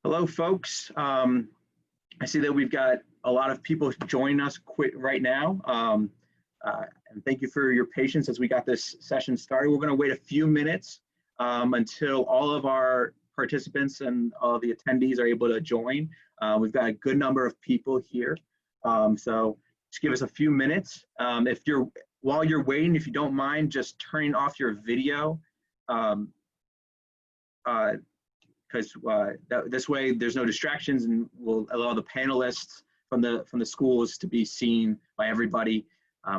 Hello, folks. I see that we've got a lot of people joining us right now. And thank you for your patience as we got this session started. We're going to wait a few minutes until all of our participants and all the attendees are able to join. We've got a good number of people here. So just give us a few minutes. While you're waiting, if you don't mind just turning off your video, because this way there's no distractions and will allow the panelists from the schools to be seen by everybody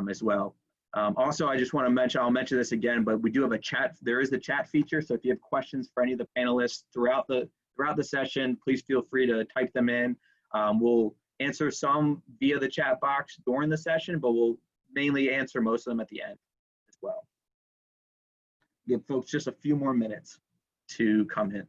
as well. Also, I just want to mention, I'll mention this again, but we do have a chat. There is the chat feature, so if you have questions for any of the panelists throughout the session, please feel free to type them in. We'll answer some via the chat box during the session, but we'll mainly answer most of them at the end as well. Give folks just a few more minutes to come in.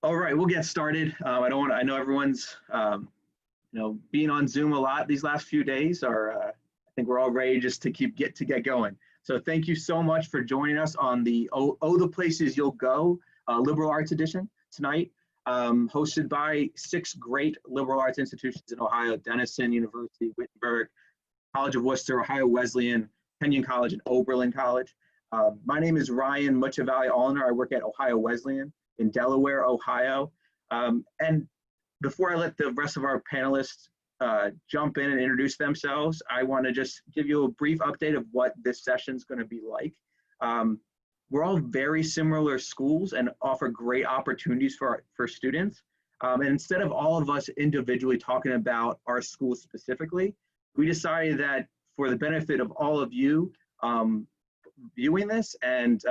All right, we'll get started. I know everyone's, being on Zoom a lot these last few days. I think we're all ready just to get going. So thank you so much for joining us on the the Places You'll Go Liberal Arts Edition tonight, hosted by 6 great liberal arts institutions in Ohio: Denison University, Wittenberg, College of Worcester, Ohio Wesleyan, Kenyon College, and Oberlin College. My name is Ryan Muchavalli-Allner. I work at Ohio Wesleyan in Delaware, Ohio. And before I let the rest of our panelists jump in and introduce themselves, I want to just give you a brief update of what this session is going to be like. We're all very similar schools and offer great opportunities for students. And instead of all of us individually talking about our school specifically, we decided that for the benefit of all of you viewing this and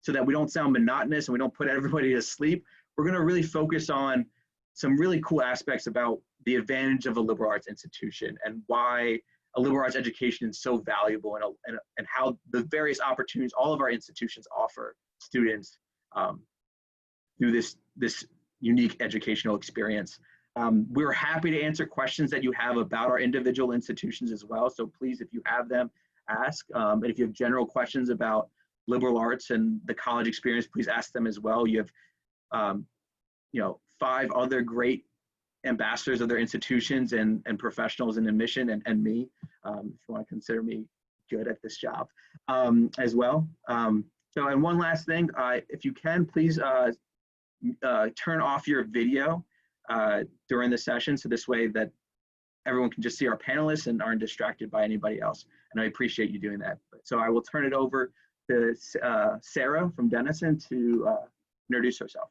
so that we don't sound monotonous and we don't put everybody to sleep, we're going to really focus on some really cool aspects about the advantage of a liberal arts institution and why a liberal arts education is so valuable and how the various opportunities all of our institutions offer students through this unique educational experience. We're happy to answer questions that you have about our individual institutions as well. So please, if you have them, ask. And if you have general questions about liberal arts and the college experience, please ask them as well. You have 5 other great ambassadors of their institutions and professionals in admission and me, if you want to consider me good at this job as well. And one last thing, if you can, please turn off your video during the session, so this way that everyone can just see our panelists and aren't distracted by anybody else. And I appreciate you doing that. So I will turn it over to Sarah from Denison to introduce herself.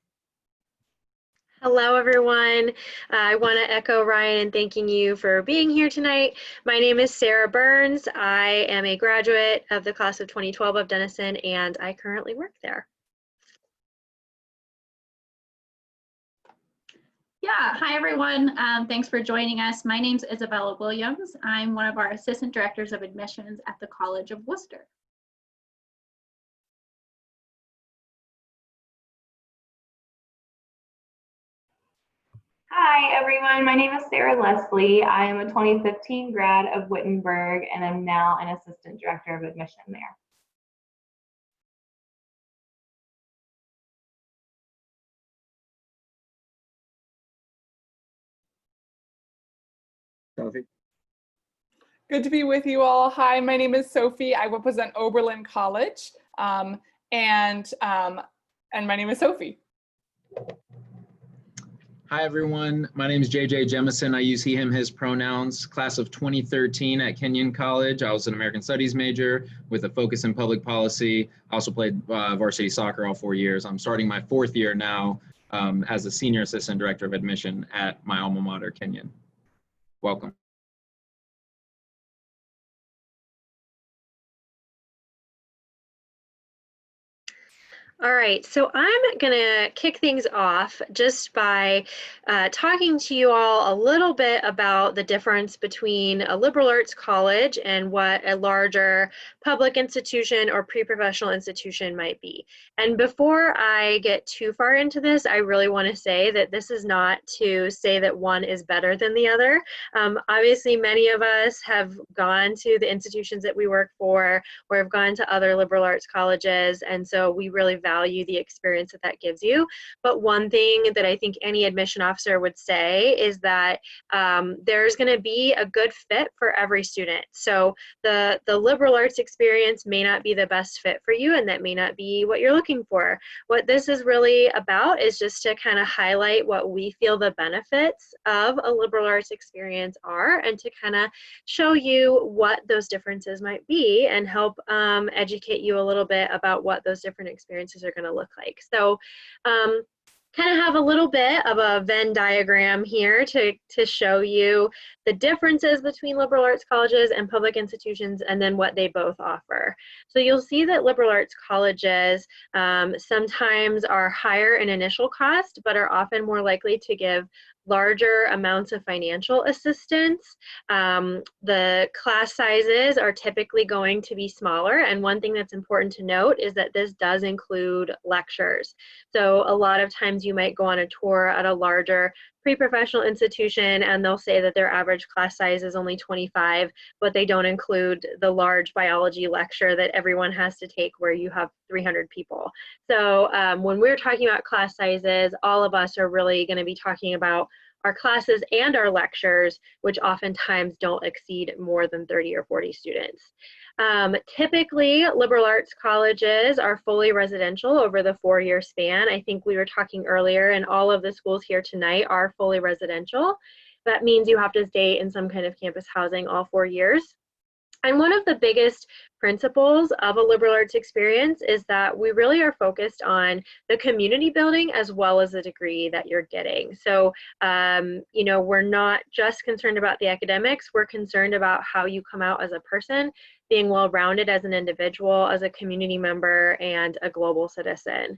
Hello, everyone. I want to echo Ryan in thanking you for being here tonight. My name is Sarah Burns. I am a graduate of the class of 2012 of Denison, and I currently work there. Yeah, hi everyone. Thanks for joining us. My name is Isabella Williams. I'm one of our assistant directors of admissions at the College of Worcester. Hi everyone, my name is Sarah Leslie. I am a 2015 grad of Wittenberg and I'm now an assistant director of admission there. Sophie. Good to be with you all. Hi, my name is Sophie. I represent Oberlin College, and my name is Sophie. Hi everyone, my name is JJ Jemison. I use he, him, his pronouns. Class of 2013 at Kenyon College. I was an American Studies major with a focus in public policy. I also played varsity soccer all 4 years. I'm starting my 4th year now as a senior assistant director of admission at my alma mater, Kenyon. Welcome. All right, so I'm gonna kick things off just by talking to you all a little bit about the difference between a liberal arts college and what a larger public institution or pre-professional institution might be. And before I get too far into this, I really want to say that this is not to say that one is better than the other. Obviously, many of us have gone to the institutions that we work for or have gone to other liberal arts colleges, and so we really value the experience that that gives you. But one thing that I think any admission officer would say is that there's going to be a good fit for every student. So the liberal arts experience may not be the best fit for you, and that may not be what you're looking for. What this is really about is just to kind of highlight what we feel the benefits of a liberal arts experience are, and to kind of show you what those differences might be and help educate you a little bit about what those different experiences are going to look like. So kind of have a little bit of a Venn diagram here to show you the differences between liberal arts colleges and public institutions, and then what they both offer. So you'll see that liberal arts colleges sometimes are higher in initial cost, but are often more likely to give larger amounts of financial assistance. The class sizes are typically going to be smaller, and one thing that's important to note is that this does include lectures. So a lot of times you might go on a tour at a larger pre-professional institution and they'll say that their average class size is only 25, but they don't include the large biology lecture that everyone has to take where you have 300 people. So when we're talking about class sizes, all of us are really going to be talking about our classes and our lectures, which oftentimes don't exceed more than 30 or 40 students. Typically, liberal arts colleges are fully residential over the 4-year span. I think we were talking earlier, and all of the schools here tonight are fully residential. That means you have to stay in some kind of campus housing all 4 years. And one of the biggest principles of a liberal arts experience is that we really are focused on the community building as well as the degree that you're getting. So, you know, we're not just concerned about the academics, we're concerned about how you come out as a person, being well-rounded as an individual, as a community member, and a global citizen.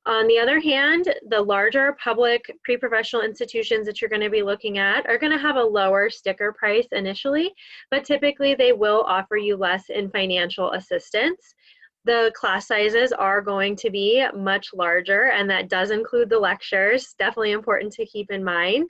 On the other hand, the larger public pre-professional institutions that you're going to be looking at are going to have a lower sticker price initially, but typically they will offer you less in financial assistance. The class sizes are going to be much larger, and that does include the lectures. Definitely important to keep in mind.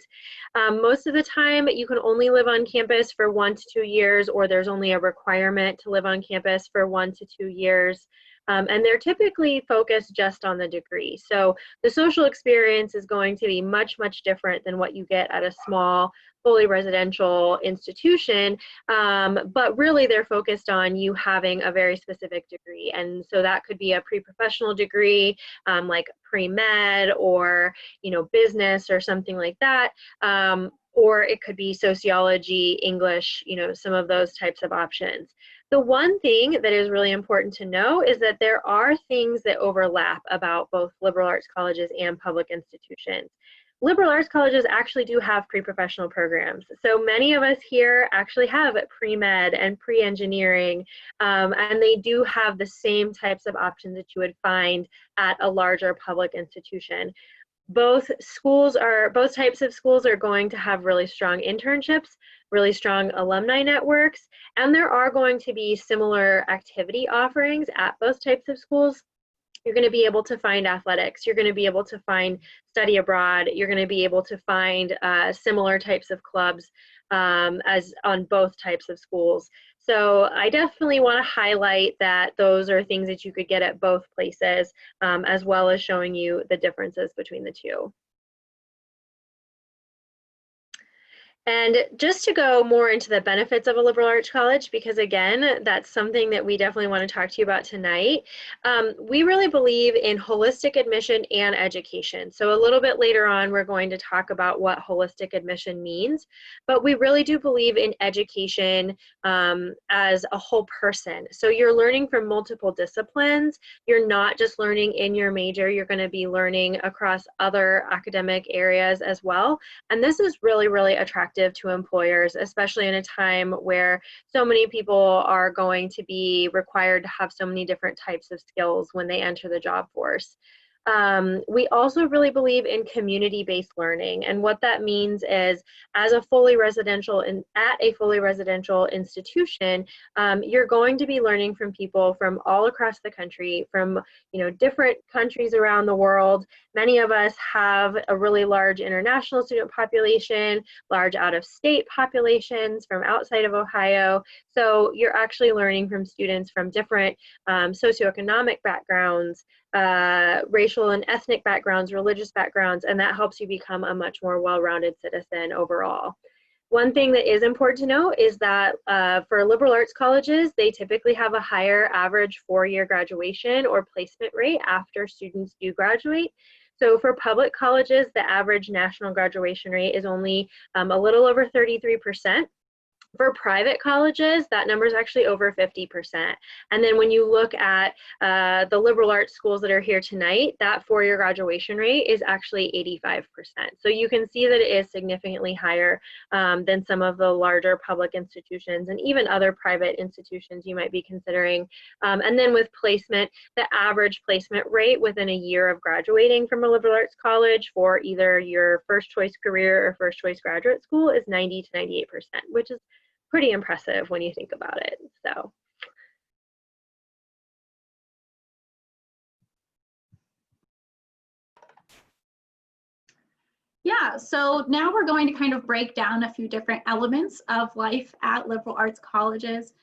Most of the time, you can only live on campus for 1 to 2 years, or there's only a requirement to live on campus for 1 to 2 years. And they're typically focused just on the degree. So the social experience is going to be much, much different than what you get at a small, fully residential institution, but really they're focused on you having a very specific degree. And so that could be a pre-professional degree, like pre-med or, you know, business or something like that. Or it could be sociology, English, you know, some of those types of options. The one thing that is really important to know is that there are things that overlap about both liberal arts colleges and public institutions. Liberal arts colleges actually do have pre-professional programs. So many of us here actually have pre-med and pre-engineering, and they do have the same types of options that you would find at a larger public institution. Both types of schools are going to have really strong internships, really strong alumni networks, and there are going to be similar activity offerings at both types of schools. You're going to be able to find athletics, you're going to be able to find study abroad, you're going to be able to find similar types of clubs as on both types of schools. So I definitely want to highlight that those are things that you could get at both places, as well as showing you the differences between the two. And just to go more into the benefits of a liberal arts college, because again, that's something that we definitely want to talk to you about tonight. We really believe in holistic admission and education. So a little bit later on, we're going to talk about what holistic admission means, but we really do believe in education as a whole person. So you're learning from multiple disciplines. You're not just learning in your major, you're going to be learning across other academic areas as well. And this is really, really attractive attractive to employers, especially in a time where so many people are going to be required to have so many different types of skills when they enter the job force. We also really believe in community-based learning, and what that means is at a fully residential institution, you're going to be learning from people from all across the country, from different countries around the world. Many of us have a really large international student population, large out-of-state populations from outside of Ohio. So you're actually learning from students from different socioeconomic backgrounds, racial and ethnic backgrounds, religious backgrounds, and that helps you become a much more well-rounded citizen overall. One thing that is important to note is that for liberal arts colleges, they typically have a higher average four-year graduation or placement rate after students do graduate. So for public colleges, the average national graduation rate is only a little over 33%. For private colleges, that number is actually over 50%. And then when you look at the liberal arts schools that are here tonight, that four-year graduation rate is actually 85%. So you can see that it is significantly higher than some of the larger public institutions and even other private institutions you might be considering. And then with placement, the average placement rate within a year of graduating from a liberal arts college for either your first choice career or first choice graduate school is 90 to 98%, which is pretty impressive when you think about it. So. Yeah, so now we're going to kind of break down a few different elements of life at liberal arts colleges.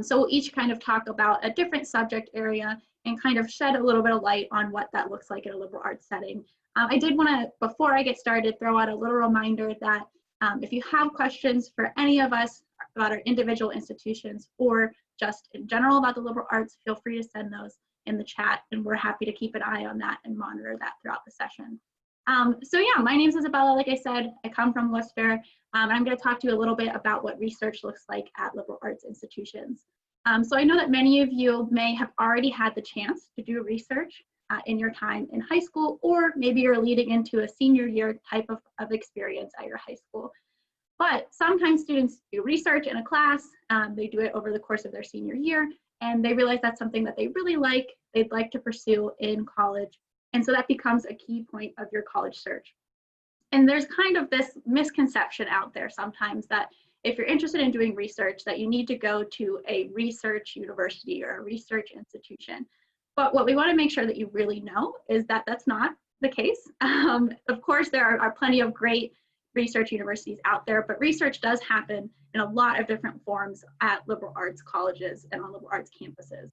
So we'll each kind of talk about a different subject area and kind of shed a little bit of light on what that looks like in a liberal arts setting. I did want to, before I get started, throw out a little reminder that if you have questions for any of us about our individual institutions or just in general about the liberal arts, feel free to send those in the chat, and we're happy to keep an eye on that and monitor that throughout the session. So yeah, my name is Isabella. Like I said, I come from Worcester, and I'm going to talk to you a little bit about what research looks like at liberal arts institutions. So I know that many of you may have already had the chance to do research in your time in high school, or maybe you're leading into a senior year type of experience at your high school. But sometimes students do research in a class, they do it over the course of their senior year, and they realize that's something that they really like, they'd like to pursue in college. And so that becomes a key point of your college search. And there's kind of this misconception out there sometimes that if you're interested in doing research, that you need to go to a research university or a research institution. But what we want to make sure that you really know is that that's not the case. Of course, there are plenty of great research universities out there, but research does happen in a lot of different forms at liberal arts colleges and on liberal arts campuses.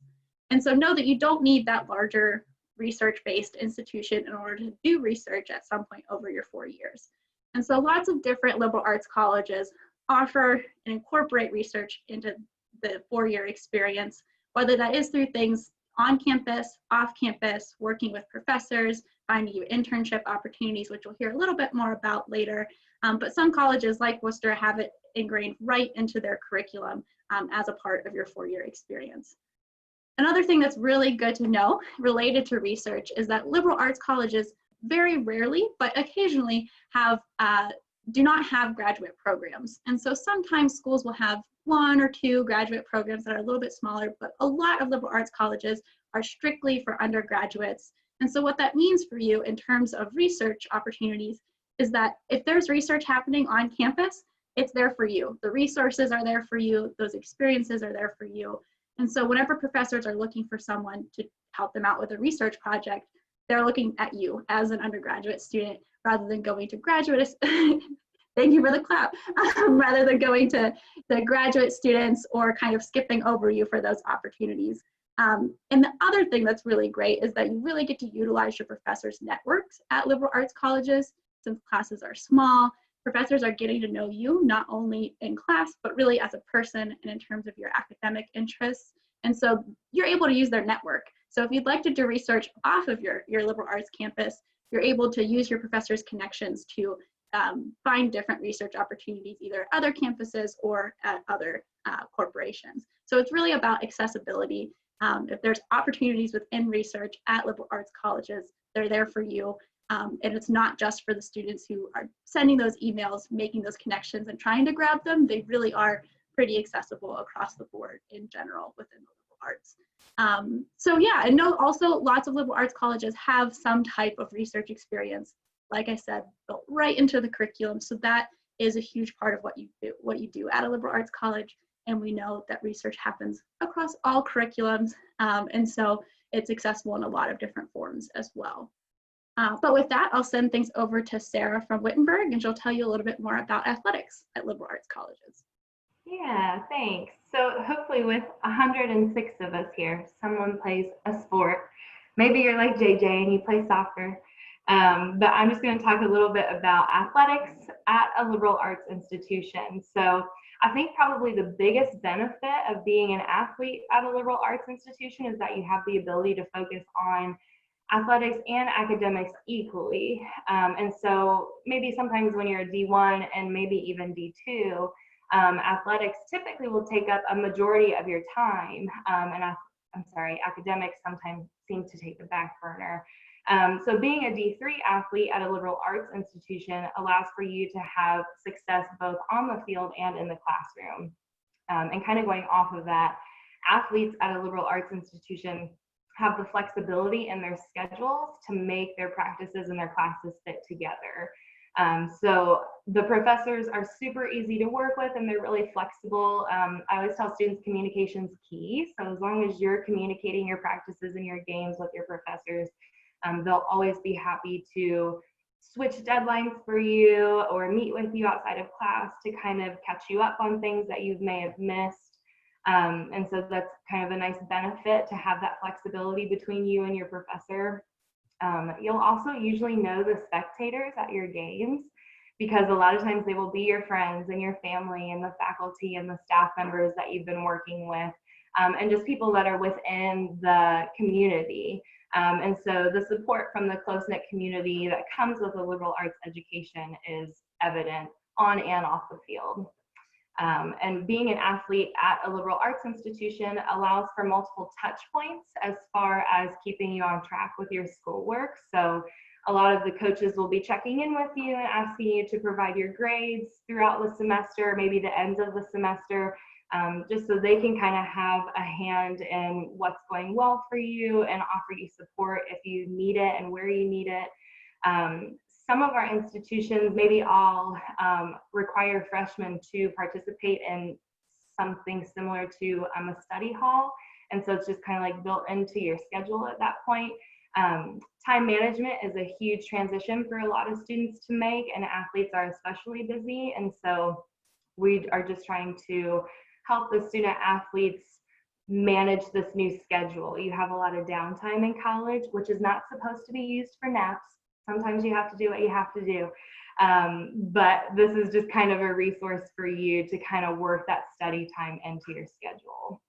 And so know that you don't need that larger research-based institution in order to do research at some point over your 4 years. And so lots of different liberal arts colleges offer and incorporate research into the 4-year experience, whether that is through things on campus, off campus, working with professors, finding you internship opportunities, which we'll hear a little bit more about later. But some colleges like Worcester have it ingrained right into their curriculum as a part of your 4-year experience. Another thing that's really good to know related to research is that liberal arts colleges very rarely, but occasionally do not have graduate programs. And so sometimes schools will have 1 or 2 graduate programs that are a little bit smaller, but a lot of liberal arts colleges are strictly for undergraduates. And so what that means for you in terms of research opportunities is that if there's research happening on campus, it's there for you. The resources are there for you. Those experiences are there for you. And so whenever professors are looking for someone to help them out with a research project, they're looking at you as an undergraduate student rather than going to graduate, thank you for the clap, rather than going to the graduate students or kind of skipping over you for those opportunities. And the other thing that's really great is that you really get to utilize your professors' networks at liberal arts colleges. Since classes are small, professors are getting to know you not only in class, but really as a person and in terms of your academic interests. And so you're able to use their network. So if you'd like to do research off of your liberal arts campus, you're able to use your professors' connections to find different research opportunities, either at other campuses or at other corporations. So it's really about accessibility. If there's opportunities within research at liberal arts colleges, they're there for you. And it's not just for the students who are sending those emails, making those connections and trying to grab them. They really are pretty accessible across the board in general within the liberal arts. So yeah, and no, also lots of liberal arts colleges have some type of research experience, like I said, built right into the curriculum. So that is a huge part of what you do at a liberal arts college. And we know that research happens across all curriculums. And so it's accessible in a lot of different forms as well. But with that, I'll send things over to Sarah from Wittenberg, and she'll tell you a little bit more about athletics at liberal arts colleges. Yeah, thanks. So hopefully with 106 of us here, someone plays a sport. Maybe you're like JJ and you play soccer. But I'm just going to talk a little bit about athletics at a liberal arts institution. So I think probably the biggest benefit of being an athlete at a liberal arts institution is that you have the ability to focus on athletics and academics equally. And so maybe sometimes when you're a D1 and maybe even D2, athletics typically will take up a majority of your time. Academics sometimes seem to take the back burner. So being a D3 athlete at a liberal arts institution allows for you to have success both on the field and in the classroom. And kind of going off of that, athletes at a liberal arts institution have the flexibility in their schedules to make their practices and their classes fit together. So the professors are super easy to work with and they're really flexible. I always tell students communication's key. So as long as you're communicating your practices and your games with your professors, they'll always be happy to switch deadlines for you or meet with you outside of class to kind of catch you up on things that you may have missed. And so that's kind of a nice benefit to have that flexibility between you and your professor. You'll also usually know the spectators at your games because a lot of times they will be your friends and your family and the faculty and the staff members that you've been working with, and just people that are within the community. And so the support from the close-knit community that comes with a liberal arts education is evident on and off the field. And being an athlete at a liberal arts institution allows for multiple touch points as far as keeping you on track with your schoolwork. So a lot of the coaches will be checking in with you and asking you to provide your grades throughout the semester, maybe the ends of the semester, just so they can kind of have a hand in what's going well for you and offer you support if you need it and where you need it. Some of our institutions, maybe all, require freshmen to participate in something similar to a study hall. And so it's just kind of like built into your schedule at that point. Time management is a huge transition for a lot of students to make, and athletes are especially busy. And so we are just trying to help the student athletes manage this new schedule. You have a lot of downtime in college, which is not supposed to be used for naps. Sometimes you have to do what you have to do. But this is just kind of a resource for you to kind of work that study time into your schedule.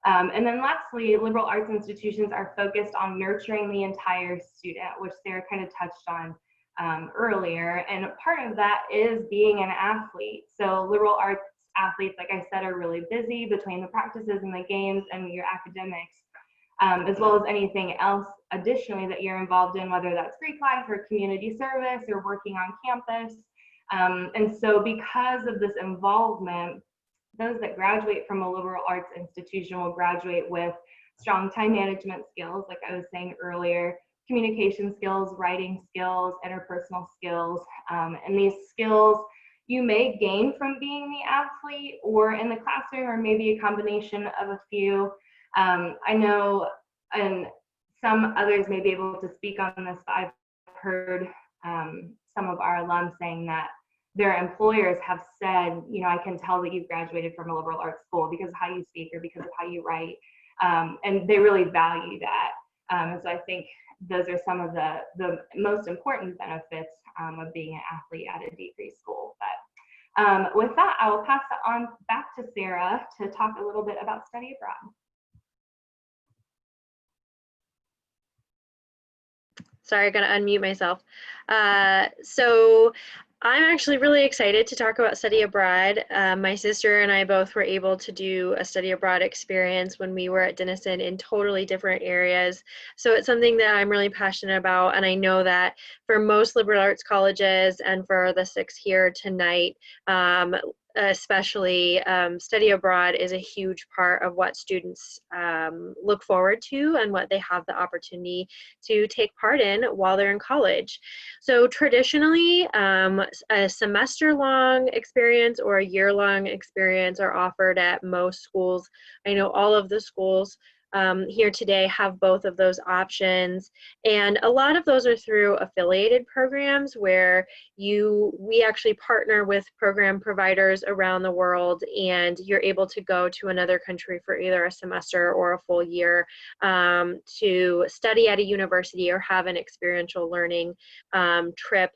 And then lastly, liberal arts institutions are focused on nurturing the entire student, which Sarah kind of touched on earlier. And part of that is being an athlete. So liberal arts athletes, like I said, are really busy between the practices and the games and your academics, as well as anything else additionally that you're involved in, whether that's Greek life or community service or working on campus. And so because of this involvement, those that graduate from a liberal arts institution will graduate with strong time management skills, like I was saying earlier, communication skills, writing skills, interpersonal skills, and these skills you may gain from being the athlete or in the classroom, or maybe a combination of a few. I know, and some others may be able to speak on this, but I've heard some of our alums saying that their employers have said, you know, I can tell that you've graduated from a liberal arts school because of how you speak or because of how you write, and they really value that. And so I think those are some of the most important benefits of being an athlete at a D3 school. But with that, I will pass it on back to Sarah to talk a little bit about study abroad. Sorry, I'm gonna unmute myself. So I'm actually really excited to talk about study abroad. My sister and I both were able to do a study abroad experience when we were at Denison in totally different areas. So it's something that I'm really passionate about. And I know that for most liberal arts colleges and for the 6 here tonight, especially study abroad is a huge part of what students look forward to and what they have the opportunity to take part in while they're in college. So traditionally, a semester-long experience or a year-long experience are offered at most schools. I know all of the schools here today have both of those options, and a lot of those are through affiliated programs where we actually partner with program providers around the world, and you're able to go to another country for either a semester or a full year to study at a university or have an experiential learning trip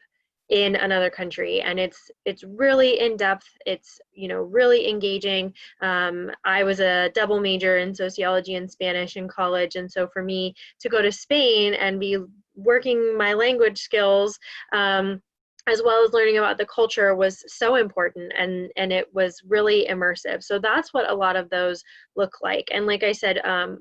in another country. And it's really in depth. It's really engaging. I was a double major in sociology and Spanish in college, and so for me to go to Spain and be working my language skills as well as learning about the culture was so important, and it was really immersive. So that's what a lot of those look like. And like I said, I'm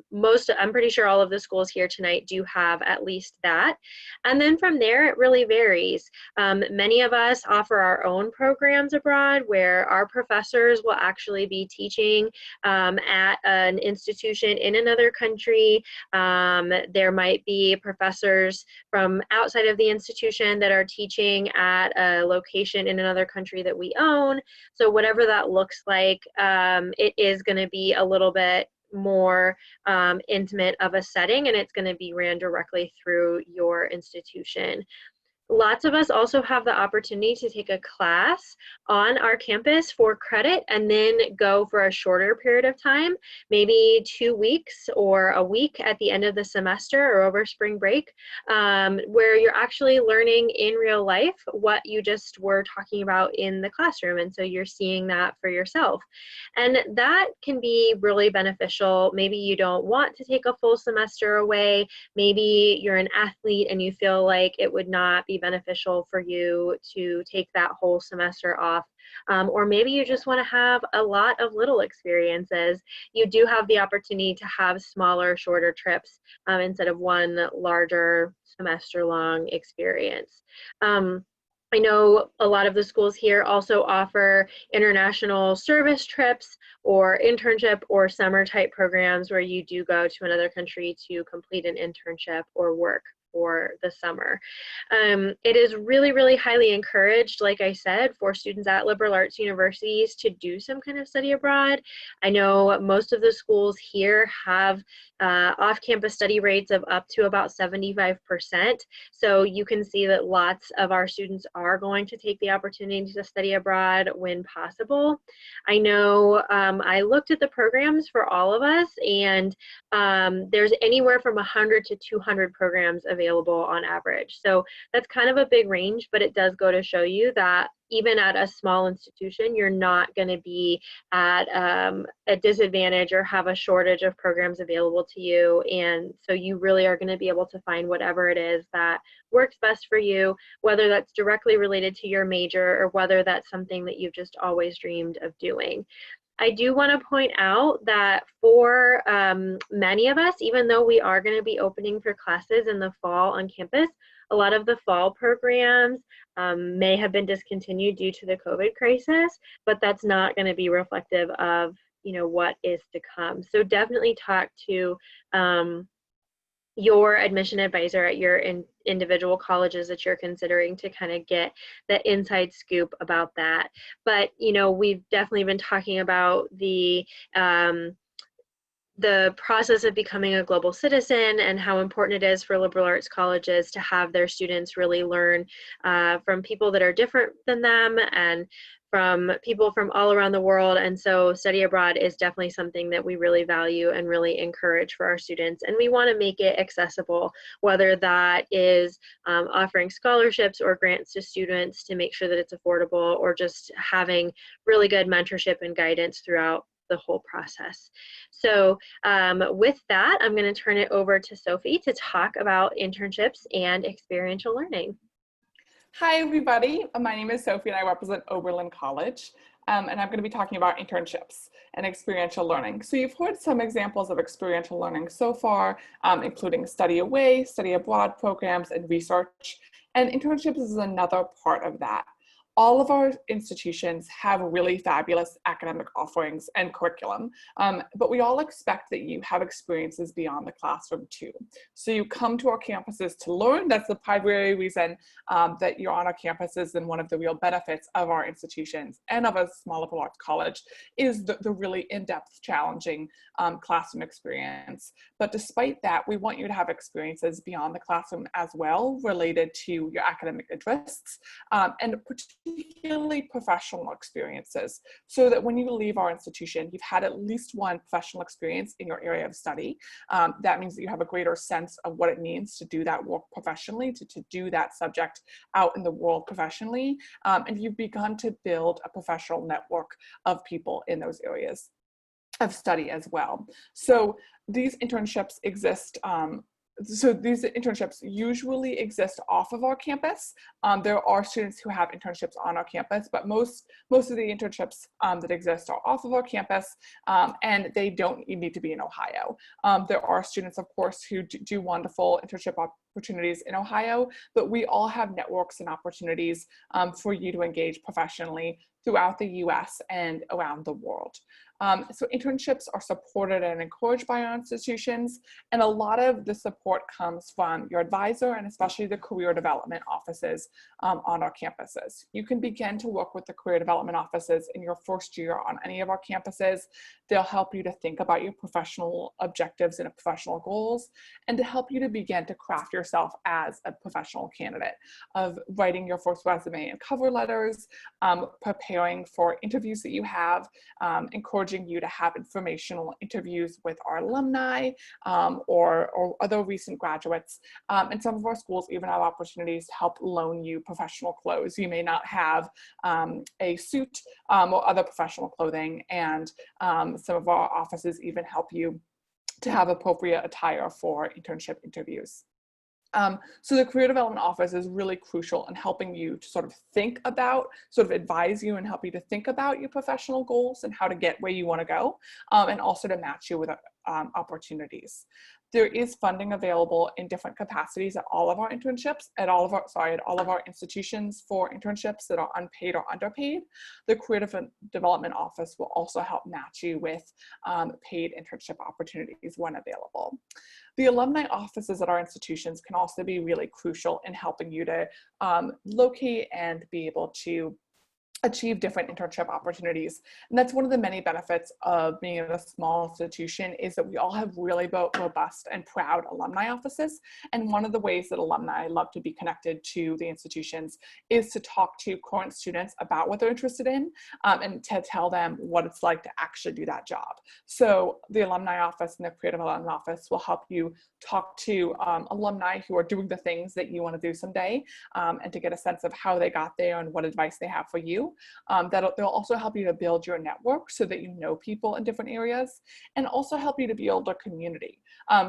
pretty sure all of the schools here tonight do have at least that. And then from there, it really varies. Many of us offer our own programs abroad where our professors will actually be teaching at an institution in another country. There might be professors from outside of the institution that are teaching at a location in another country that we own. So whatever that looks like, it is going to be a little bit more intimate of a setting, and it's going to be ran directly through your institution. Lots of us also have the opportunity to take a class on our campus for credit and then go for a shorter period of time, maybe 2 weeks or a week at the end of the semester or over spring break, where you're actually learning in real life what you just were talking about in the classroom. And so you're seeing that for yourself. And that can be really beneficial. Maybe you don't want to take a full semester away. Maybe you're an athlete and you feel like it would not be beneficial for you to take that whole semester off. Or maybe you just want to have a lot of little experiences. You do have the opportunity to have smaller, shorter trips instead of one larger semester-long experience. I know a lot of the schools here also offer international service trips or internship or summer type programs where you do go to another country to complete an internship or work for the summer. It is really, really highly encouraged, like I said, for students at liberal arts universities to do some kind of study abroad. I know most of the schools here have off-campus study rates of up to about 75%. So you can see that lots of our students are going to take the opportunity to study abroad when possible. I know I looked at the programs for all of us, and there's anywhere from 100 to 200 programs available on average. So that's kind of a big range, but it does go to show you that even at a small institution, you're not going to be at a disadvantage or have a shortage of programs available to you. And so you really are going to be able to find whatever it is that works best for you, whether that's directly related to your major or whether that's something that you've just always dreamed of doing. I do want to point out that for many of us, even though we are going to be opening for classes in the fall on campus, a lot of the fall programs may have been discontinued due to the COVID crisis, but that's not going to be reflective of what is to come. So definitely talk to your admission advisor at your individual colleges that you're considering to kind of get the inside scoop about that. But we've definitely been talking about the process of becoming a global citizen and how important it is for liberal arts colleges to have their students really learn from people that are different than them and from people from all around the world. And so study abroad is definitely something that we really value and really encourage for our students. And we want to make it accessible, whether that is offering scholarships or grants to students to make sure that it's affordable, or just having really good mentorship and guidance throughout the whole process. So with that, I'm going to turn it over to Sophie to talk about internships and experiential learning. Hi, everybody. My name is Sophie and I represent Oberlin College. And I'm going to be talking about internships and experiential learning. So you've heard some examples of experiential learning so far, including study away, study abroad programs, and research. And internships is another part of that. All of our institutions have really fabulous academic offerings and curriculum, but we all expect that you have experiences beyond the classroom too. So you come to our campuses to learn. That's the primary reason that you're on our campuses, and one of the real benefits of our institutions and of a small liberal arts college is the really in-depth, challenging classroom experience. But despite that, we want you to have experiences beyond the classroom as well, related to your academic interests, and particularly professional experiences, so that when you leave our institution, you've had at least one professional experience in your area of study. That means that you have a greater sense of what it means to do that work professionally, to do that subject out in the world professionally, and you've begun to build a professional network of people in those areas of study as well. So these internships exist. These internships usually exist off of our campus. There are students who have internships on our campus, but most of the internships that exist are off of our campus, and they don't need to be in Ohio. There are students, of course, who do wonderful internship opportunities in Ohio, but we all have networks and opportunities for you to engage professionally throughout the US and around the world. So internships are supported and encouraged by our institutions, and a lot of the support comes from your advisor and especially the career development offices on our campuses. You can begin to work with the career development offices in your first year on any of our campuses. They'll help you to think about your professional objectives and professional goals, and to help you to begin to craft yourself as a professional candidate, of writing your first resume and cover letters, preparing for interviews that you have, encouraging you to have informational interviews with our alumni or other recent graduates. And some of our schools even have opportunities to help loan you professional clothes. You may not have a suit or other professional clothing, and some of our offices even help you to have appropriate attire for internship interviews. So the career development office is really crucial in helping you to sort of think about, sort of advise you and help you to think about your professional goals and how to get where you want to go, and also to match you with opportunities. There is funding available in different capacities at all of our internships, at all of our institutions for internships that are unpaid or underpaid. The Career Development Office will also help match you with paid internship opportunities when available. The alumni offices at our institutions can also be really crucial in helping you to locate and be able to achieve different internship opportunities. And that's one of the many benefits of being in a small institution, is that we all have really robust and proud alumni offices. And one of the ways that alumni love to be connected to the institutions is to talk to current students about what they're interested in, and to tell them what it's like to actually do that job. So the alumni office and the Career Development Office will help you talk to alumni who are doing the things that you want to do someday, and to get a sense of how they got there and what advice they have for you. They'll also help you to build your network so that you know people in different areas, and also help you to build a community.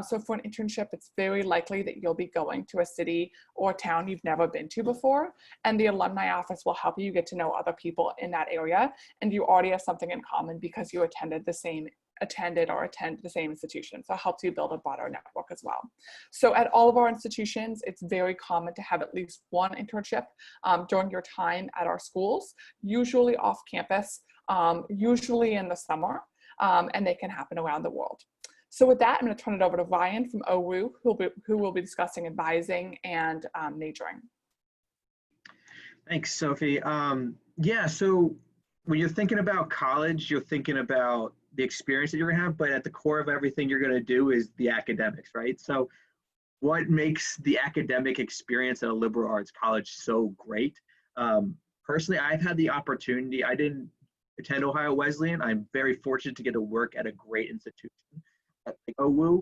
So for an internship, it's very likely that you'll be going to a city or town you've never been to before, and the alumni office will help you get to know other people in that area, and you already have something in common because you attend the same institution. So it helps you build a broader network as well. So at all of our institutions, it's very common to have at least one internship during your time at our schools, usually off campus, usually in the summer, and they can happen around the world. So with that, I'm going to turn it over to Ryan from OWU, who will be discussing advising and majoring. Thanks, Sophie. Yeah, so when you're thinking about college, you're thinking about the experience that you're gonna have, but at the core of everything you're gonna do is the academics, right? So what makes the academic experience at a liberal arts college so great? Personally, I've had the opportunity, I didn't attend Ohio Wesleyan. I'm very fortunate to get to work at a great institution like OWU,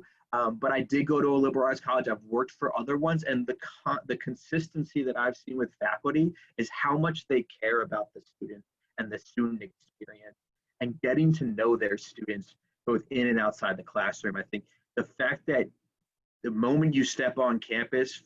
but I did go to a liberal arts college. I've worked for other ones, and the consistency that I've seen with faculty is how much they care about the student and the student experience, and getting to know their students both in and outside the classroom. I think the fact that the moment you step on campus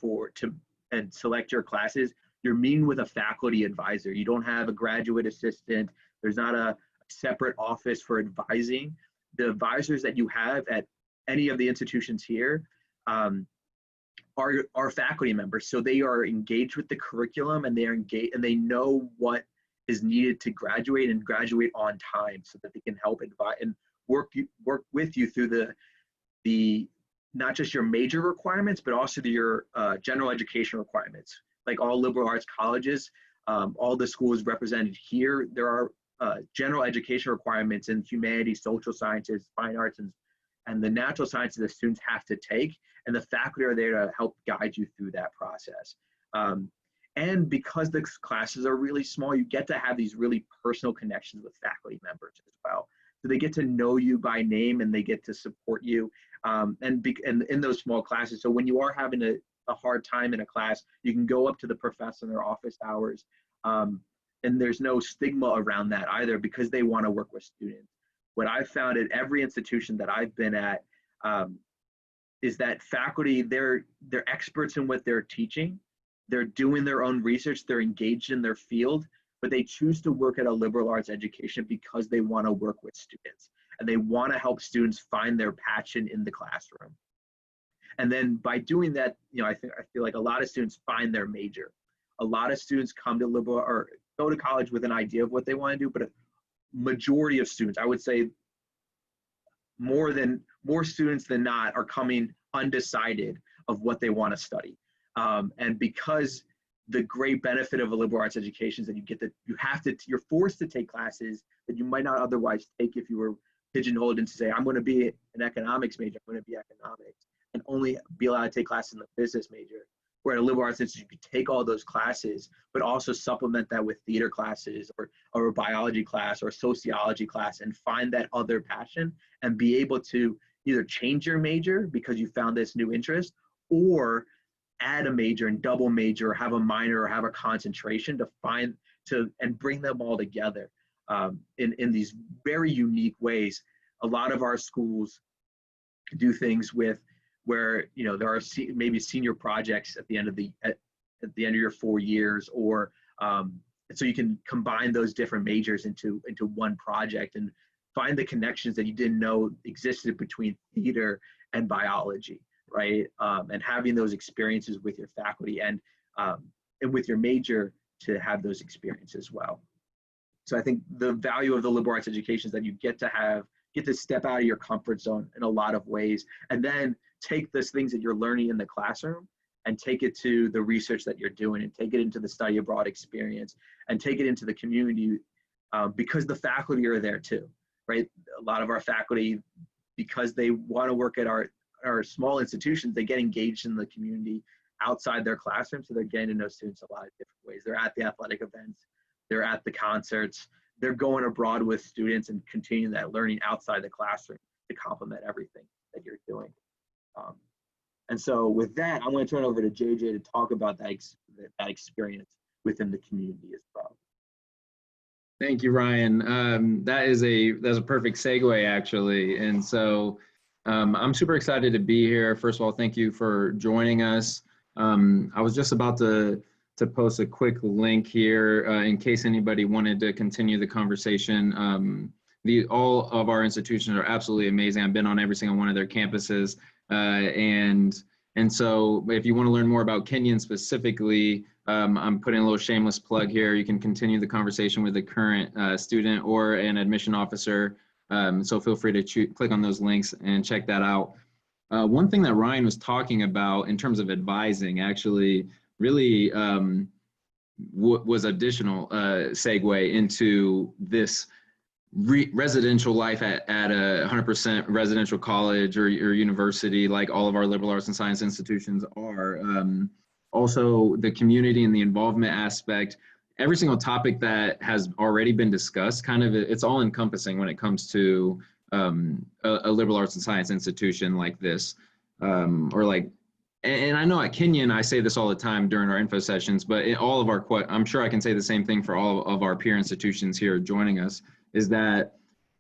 and select your classes, you're meeting with a faculty advisor. You don't have a graduate assistant. There's not a separate office for advising. The advisors that you have at any of the institutions here are faculty members. So they are engaged with the curriculum, and they are engaged, and they know what is needed to graduate and graduate on time, so that they can help advise and work with you through the not just your major requirements, but also your general education requirements. Like all liberal arts colleges, all the schools represented here, there are general education requirements in humanities, social sciences, fine arts, and the natural sciences that students have to take, and the faculty are there to help guide you through that process. And because the classes are really small, you get to have these really personal connections with faculty members as well. So they get to know you by name, and they get to support you, and in those small classes. So when you are having a hard time in a class, you can go up to the professor in their office hours, and there's no stigma around that either, because they want to work with students. What I've found at every institution that I've been at is that faculty, they're experts in what they're teaching. They're doing their own research. They're engaged in their field, but they choose to work at a liberal arts education because they want to work with students, and they want to help students find their passion in the classroom. And then by doing that, I feel like a lot of students find their major. A lot of students come to liberal or go to college with an idea of what they want to do, but a majority of students, I would say more students than not, are coming undecided of what they want to study. And because the great benefit of a liberal arts education is that you're forced to take classes that you might not otherwise take if you were pigeonholed into, say, I'm going to be an economics major, I'm going to be economics, and only be allowed to take classes in the business major. Where at a liberal arts institute, you could take all those classes, but also supplement that with theater classes or a biology class or a sociology class, and find that other passion and be able to either change your major because you found this new interest, or add a major and double major, or have a minor, or have a concentration and bring them all together in these very unique ways. A lot of our schools do things where there are maybe senior projects at the end of your 4 years, or so you can combine those different majors into one project and find the connections that you didn't know existed between theater and biology, right? And having those experiences with your faculty and with your major to have those experiences as well. So I think the value of the liberal arts education is that you get to step out of your comfort zone in a lot of ways, and then take those things that you're learning in the classroom and take it to the research that you're doing, and take it into the study abroad experience, and take it into the community, because the faculty are there too, right? A lot of our faculty, because they want to work at our small institutions, they get engaged in the community outside their classroom, so they're getting to know students a lot of different ways. They're at the athletic events, they're at the concerts, they're going abroad with students and continuing that learning outside the classroom to complement everything that you're doing. And so with that, I'm going to turn it over to JJ to talk about that experience within the community as well. Thank you, Ryan. That's a perfect segue, actually. And so I'm super excited to be here. First of all, thank you for joining us. I was just about to post a quick link here in case anybody wanted to continue the conversation. All of our institutions are absolutely amazing. I've been on every single one of their campuses. And so if you want to learn more about Kenyon specifically, I'm putting a little shameless plug here. You can continue the conversation with a current student or an admission officer. So feel free to click on those links and check that out. One thing that Ryan was talking about in terms of advising actually really was additional segue into this residential life at a 100% residential college or university, like all of our liberal arts and science institutions are. Also, the community and the involvement aspect, every single topic that has already been discussed, it's all encompassing when it comes to a liberal arts and science institution like this, and I know at Kenyon, I say this all the time during our info sessions, but in all of I'm sure I can say the same thing for all of our peer institutions here joining us, is that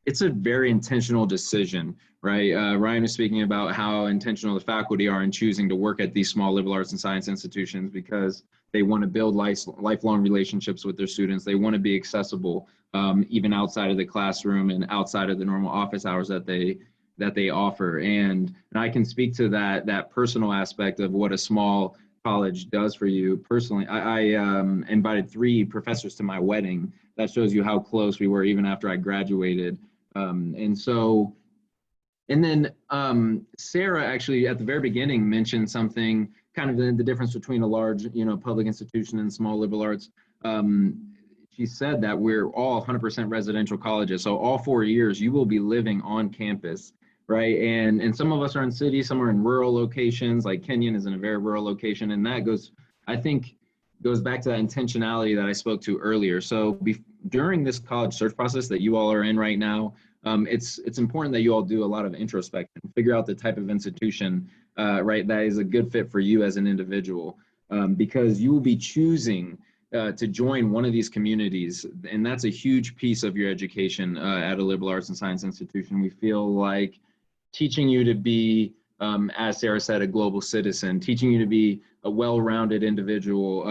it's a very intentional decision, right? Ryan was speaking about how intentional the faculty are in choosing to work at these small liberal arts and science institutions, because They want to build lifelong relationships with their students. They want to be accessible, even outside of the classroom and outside of the normal office hours that they offer. And I can speak to that personal aspect of what a small college does for you personally. I invited 3 professors to my wedding. That shows you how close we were even after I graduated. And then Sarah actually at the very beginning mentioned something, kind of the difference between a large, public institution and small liberal arts. She said that we're all 100% residential colleges. So all 4 years you will be living on campus, right? And some of us are in cities, some are in rural locations, like Kenyon is in a very rural location. And that goes back to that intentionality that I spoke to earlier. So during this college search process that you all are in right now, it's important that you all do a lot of introspection, figure out the type of institution, right, that is a good fit for you as an individual, because you will be choosing to join one of these communities, and that's a huge piece of your education at a liberal arts and science institution. We feel like teaching you to be, as Sarah said, a global citizen, teaching you to be a well-rounded individual,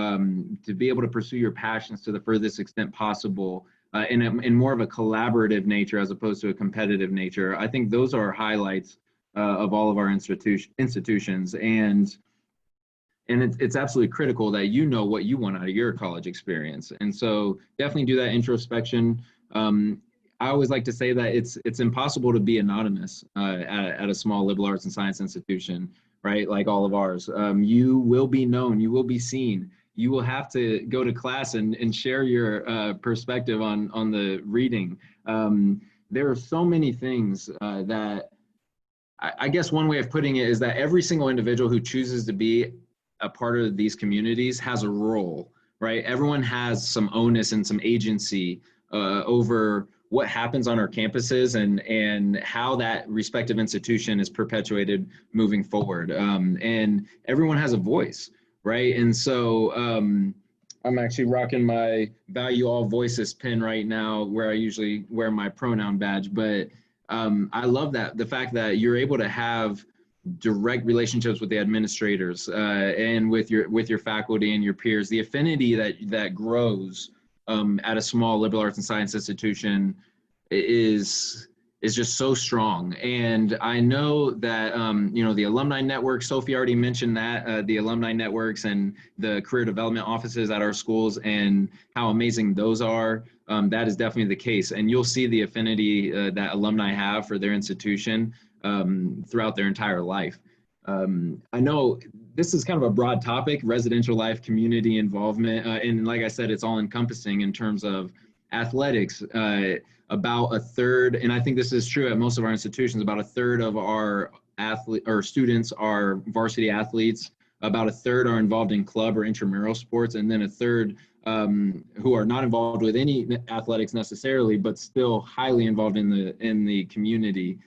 to be able to pursue your passions to the furthest extent possible, in more of a collaborative nature as opposed to a competitive nature. I think those are highlights of all of our institutions, and it's absolutely critical that you know what you want out of your college experience. And so definitely do that introspection. I always like to say that it's impossible to be anonymous at a small liberal arts and science institution, right? Like all of ours. You will be known, you will be seen. You will have to go to class and share your perspective on the reading. There are so many things that I guess one way of putting it is that every single individual who chooses to be a part of these communities has a role, right? Everyone has some onus and some agency over what happens on our campuses and how that respective institution is perpetuated moving forward. And everyone has a voice, right? And so I'm actually rocking my Value All Voices pin right now, where I usually wear my pronoun badge, but I love the fact that you're able to have direct relationships with the administrators and with your faculty and your peers. The affinity that grows at a small liberal arts and science institution is just so strong. And I know that the Alumni Networks, Sophie already mentioned that, the Alumni Networks and the career development offices at our schools and how amazing those are. That is definitely the case. And you'll see the affinity that alumni have for their institution throughout their entire life. I know this is kind of a broad topic, residential life, community involvement, and like I said, it's all encompassing in terms of athletics. About a third, and I think this is true at most of our institutions, about a third of our students are varsity athletes. About a third are involved in club or intramural sports, and then a third who are not involved with any athletics necessarily, but still highly involved in the community.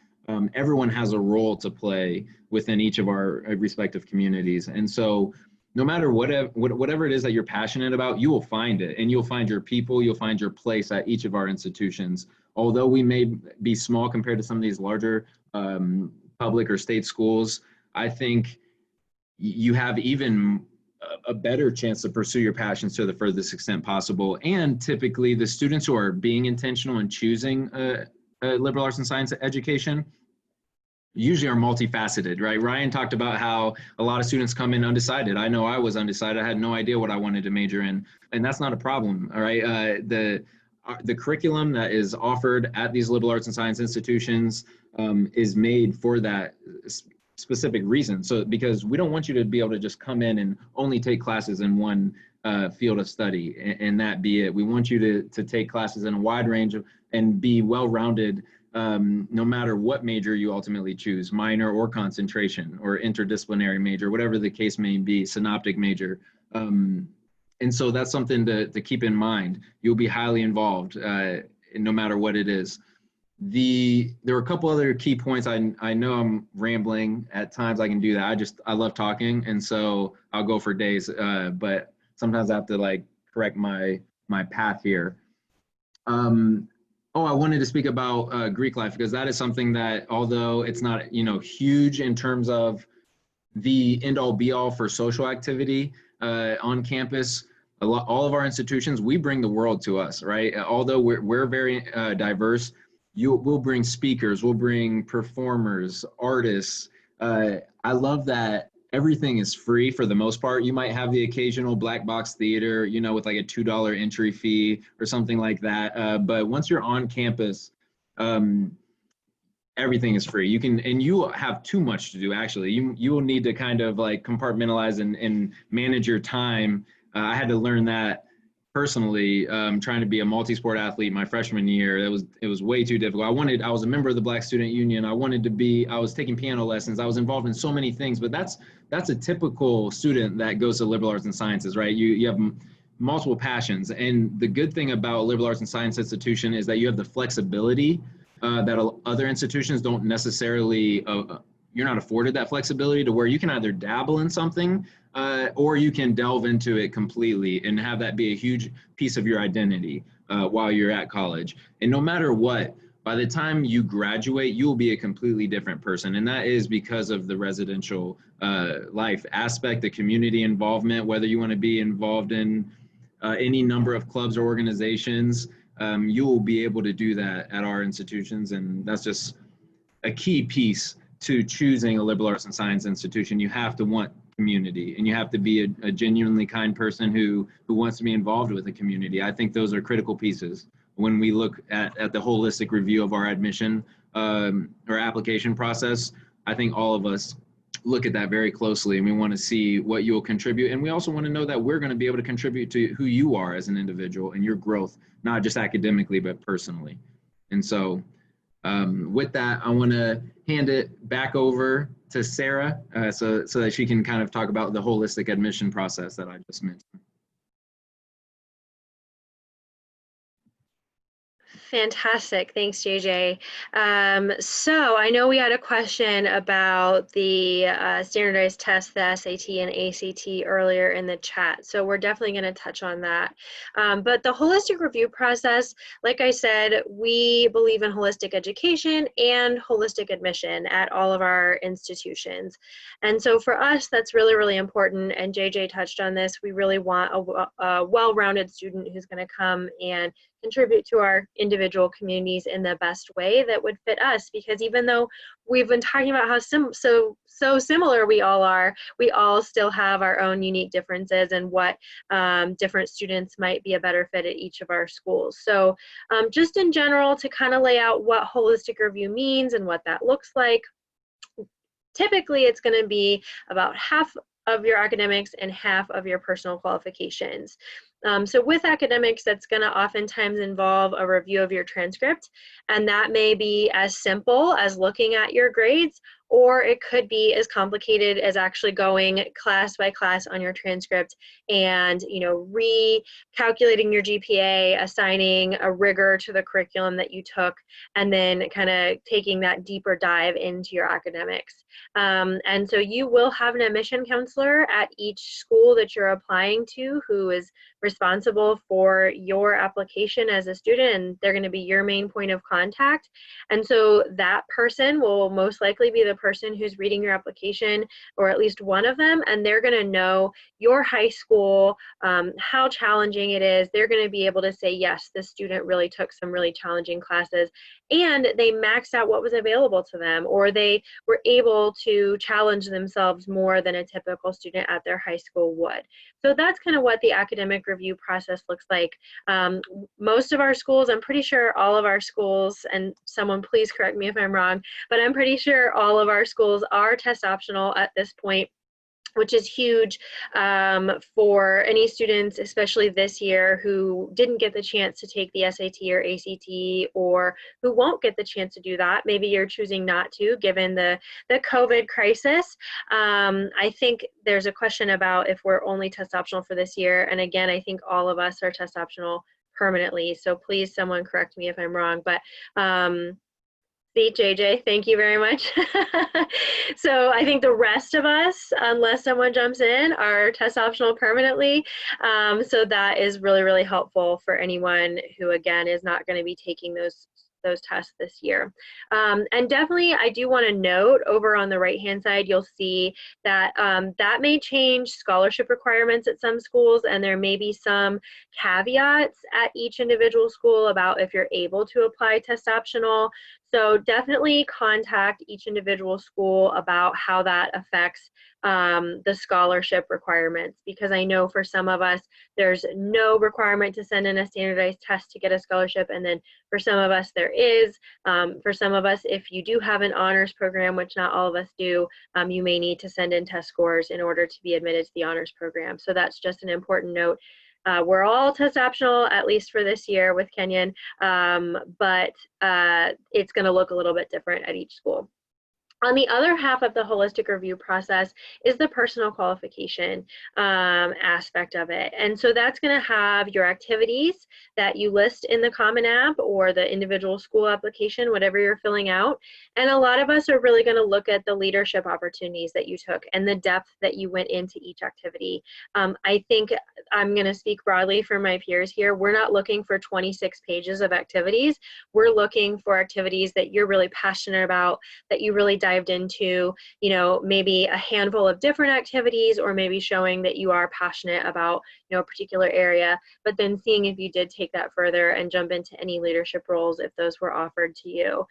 Everyone has a role to play within each of our respective communities. And so no matter whatever it is that you're passionate about, you will find it, and you'll find your people, you'll find your place at each of our institutions. Although we may be small compared to some of these larger public or state schools, I think you have even a better chance to pursue your passions to the furthest extent possible. And typically the students who are being intentional and choosing a liberal arts and science education usually are multifaceted, right? Ryan talked about how a lot of students come in undecided. I know I was undecided. I had no idea what I wanted to major in, and that's not a problem, all right? The curriculum that is offered at these liberal arts and science institutions is made for that specific reason. So because we don't want you to be able to just come in and only take classes in one field of study and that be it. We want you to take classes in a wide range of and be well-rounded no matter what major you ultimately choose, minor or concentration or interdisciplinary major, whatever the case may be, synoptic major. And so that's something to keep in mind. You'll be highly involved no matter what it is. There are a couple other key points. I know I'm rambling at times. I can do that. I love talking, and so I'll go for days. But sometimes I have to correct my path here. I wanted to speak about Greek life, because that is something that, although it's not huge in terms of the end all be all for social activity, on campus. All of our institutions, we bring the world to us, right? Although we're very diverse, we'll bring speakers, we'll bring performers, artists. I love that everything is free for the most part. You might have the occasional black box theater, you know, with like a $2 entry fee or something like that. But once you're on campus, everything is free. You can, and you have too much to do, actually. You will need to kind of like compartmentalize and manage your time. I had to learn that personally, trying to be a multi-sport athlete my freshman year. It was way too difficult. I was a member of the Black Student Union. I was taking piano lessons. I was involved in so many things, but that's a typical student that goes to liberal arts and sciences, right? You have multiple passions. And the good thing about a liberal arts and science institution is that you have the flexibility that other institutions don't necessarily, you're not afforded that flexibility to where you can either dabble in something or you can delve into it completely and have that be a huge piece of your identity while you're at college. And no matter what, by the time you graduate, you will be a completely different person. And that is because of the residential life aspect, the community involvement, whether you want to be involved in any number of clubs or organizations, you will be able to do that at our institutions. And that's just a key piece to choosing a liberal arts and science institution. You have to want community, and you have to be a genuinely kind person who wants to be involved with the community. I think those are critical pieces when we look at the holistic review of our admission or application process. I think all of us look at that very closely, and we want to see what you'll contribute. And we also want to know that we're going to be able to contribute to who you are as an individual and your growth, not just academically, but personally. And so with that, I want to hand it back over to Sarah so that she can kind of talk about the holistic admission process that I just mentioned. Fantastic. Thanks, JJ. So I know we had a question about the standardized tests, the SAT and ACT earlier in the chat. So we're definitely going to touch on that. But the holistic review process, like I said, we believe in holistic education and holistic admission at all of our institutions. And so for us, that's really, really important. And JJ touched on this. We really want a well-rounded student who's going to come and contribute to our individual communities in the best way that would fit us, because even though we've been talking about how so similar we all are, we all still have our own unique differences and what different students might be a better fit at each of our schools. So just in general, to kind of lay out what holistic review means and what that looks like, typically it's going to be about half of your academics and half of your personal qualifications. So with academics, that's going to oftentimes involve a review of your transcript, and that may be as simple as looking at your grades, or it could be as complicated as actually going class by class on your transcript and, you know, recalculating your GPA, assigning a rigor to the curriculum that you took, and then kind of taking that deeper dive into your academics. And so you will have an admission counselor at each school that you're applying to who is responsible for your application as a student, and they're going to be your main point of contact. And so that person will most likely be the person who's reading your application, or at least one of them, and they're going to know your high school, how challenging it is. They're going to be able to say, yes, this student really took some really challenging classes, and they maxed out what was available to them, or they were able to challenge themselves more than a typical student at their high school would. So that's kind of what the academic review process looks like. Most of our schools, I'm pretty sure all of our schools, and someone please correct me if I'm wrong, but I'm pretty sure all of our schools are test optional at this point, which is huge for any students, especially this year, who didn't get the chance to take the SAT or ACT, or who won't get the chance to do that. Maybe you're choosing not to, given the COVID crisis. I think there's a question about if we're only test optional for this year. And again, I think all of us are test optional permanently. So please, someone correct me if I'm wrong, but JJ, thank you very much. So I think the rest of us, unless someone jumps in, are test optional permanently. So that is really, really helpful for anyone who, again, is not going to be taking those those tests this year. And definitely, I do want to note over on the right-hand side, you'll see that that may change scholarship requirements at some schools, and there may be some caveats at each individual school about if you're able to apply test optional. So definitely contact each individual school about how that affects the scholarship requirements, because I know for some of us, there's no requirement to send in a standardized test to get a scholarship, and then for some of us there is. For some of us, if you do have an honors program, which not all of us do, you may need to send in test scores in order to be admitted to the honors program. So that's just an important note. We're all test optional, at least for this year with Kenyon, but it's going to look a little bit different at each school. On the other half of the holistic review process is the personal qualification aspect of it. And so that's going to have your activities that you list in the Common App or the individual school application, whatever you're filling out. And a lot of us are really going to look at the leadership opportunities that you took and the depth that you went into each activity. I think I'm going to speak broadly for my peers here. We're not looking for 26 pages of activities. We're looking for activities that you're really passionate about, that you really dived into, you know, maybe a handful of different activities, or maybe showing that you are passionate about, you know, a particular area, but then seeing if you did take that further and jump into any leadership roles if those were offered to you.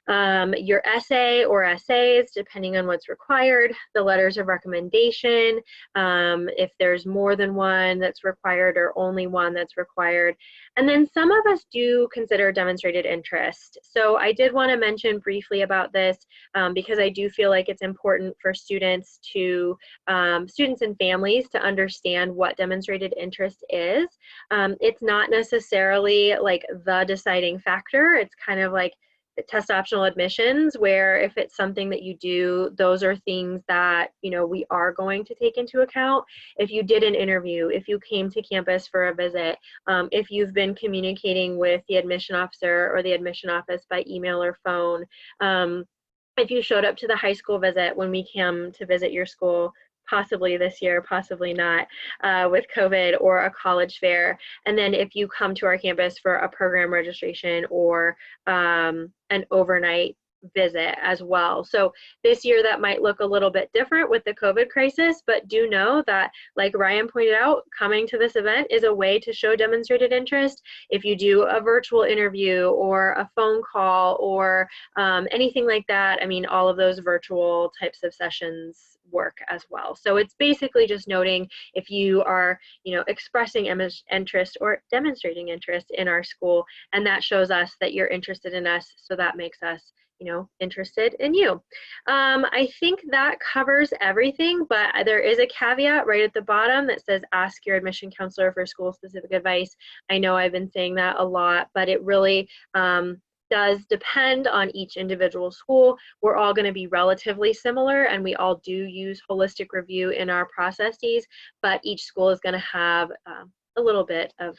Your essay or essays, depending on what's required, the letters of recommendation, if there's more than one that's required or only one that's required. And then some of us do consider demonstrated interest. So I did want to mention briefly about this because I do feel like it's important for students to, students and families to understand what demonstrated interest is. It's not necessarily like the deciding factor. It's kind of like test optional admissions, where if it's something that you do, those are things that, you know, we are going to take into account. If you did an interview, if you came to campus for a visit, if you've been communicating with the admission officer or the admission office by email or phone, if you showed up to the high school visit when we came to visit your school, possibly this year, possibly not, with COVID, or a college fair. And then if you come to our campus for a program registration or an overnight visit as well. So this year that might look a little bit different with the COVID crisis, but do know that, like Ryan pointed out, coming to this event is a way to show demonstrated interest. If you do a virtual interview or a phone call or anything like that, I mean, all of those virtual types of sessions work as well. So it's basically just noting if you are, you know, expressing interest or demonstrating interest in our school, and that shows us that you're interested in us, so that makes us, you know, interested in you. I think that covers everything, but there is a caveat right at the bottom that says ask your admission counselor for school specific advice. I know I've been saying that a lot, but it really does depend on each individual school. We're all going to be relatively similar, and we all do use holistic review in our processes, but each school is going to have a little bit of,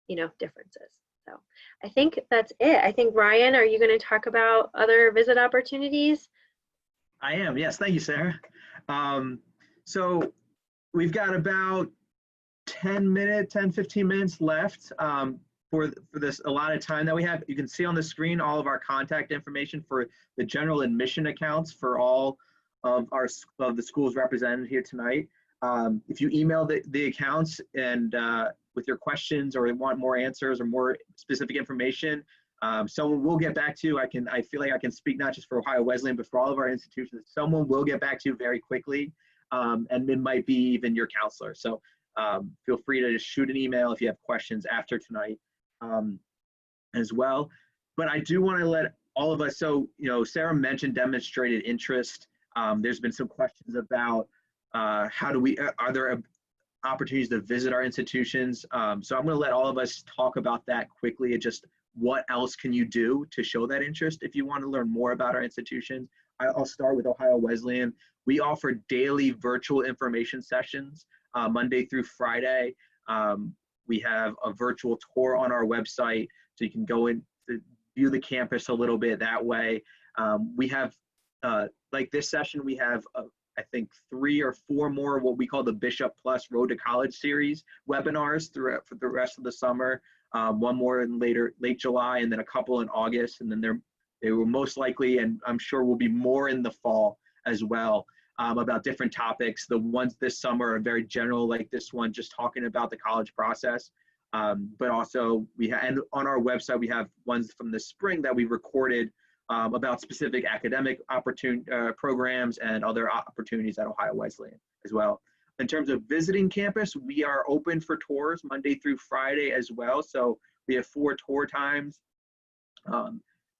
you know, differences. So I think that's it. I think, Ryan, are you going to talk about other visit opportunities? I am, yes. Thank you, Sarah. So we've got about 15 minutes left for this allotted time that we have. You can see on the screen all of our contact information for the general admission accounts for all of the schools represented here tonight. If you email the accounts and with your questions or want more answers or more specific information, someone will get back to you. I feel like I can speak not just for Ohio Wesleyan, but for all of our institutions. Someone will get back to you very quickly, and it might be even your counselor. So feel free to just shoot an email if you have questions after tonight as well. But I do want to let all of us, so, you know, Sarah mentioned demonstrated interest. There's been some questions about are there opportunities to visit our institutions? So I'm going to let all of us talk about that quickly, and just what else can you do to show that interest if you want to learn more about our institutions. I'll start with Ohio Wesleyan. We offer daily virtual information sessions, Monday through Friday. We have a virtual tour on our website, so you can go in to view the campus a little bit that way. We have, like this session, we have I think 3 or 4 more what we call the Bishop Plus Road to College series webinars throughout for the rest of the summer. one more in late July, and then a couple in August, and then they will most likely, and I'm sure will be more in the fall as well, about different topics. The ones this summer are very general, like this one, just talking about the college process. But also and on our website, we have ones from the spring that we recorded about specific academic programs and other opportunities at Ohio Wesleyan as well. In terms of visiting campus, we are open for tours Monday through Friday as well. So we have 4 tour times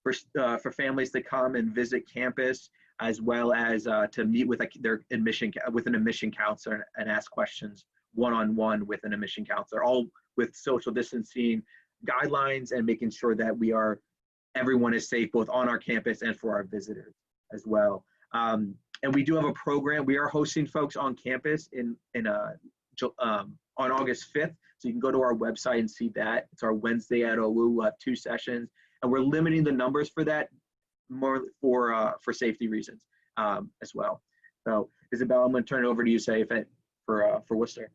for families to come and visit campus, as well as to meet with an admission counselor and ask questions one-on-one with an admission counselor, all with social distancing guidelines and making sure that everyone is safe both on our campus and for our visitors as well. And we do have a program. We are hosting folks on campus on August 5th. So you can go to our website and see that. It's our Wednesday at OU. We'll have 2 sessions, and we're limiting the numbers for that more for safety reasons as well. So Isabel, I'm going to turn it over to you, for Worcester.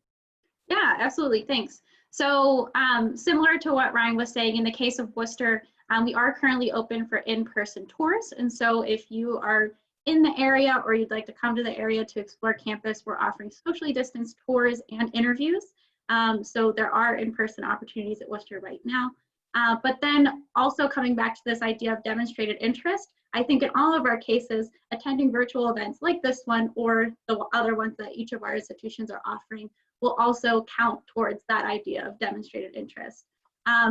Yeah, absolutely. Thanks. So similar to what Ryan was saying, in the case of Worcester, we are currently open for in-person tours. And so if you are in the area or you'd like to come to the area to explore campus, we're offering socially distanced tours and interviews. So there are in-person opportunities at Worcester right now. But then also coming back to this idea of demonstrated interest, I think in all of our cases, attending virtual events like this one or the other ones that each of our institutions are offering will also count towards that idea of demonstrated interest.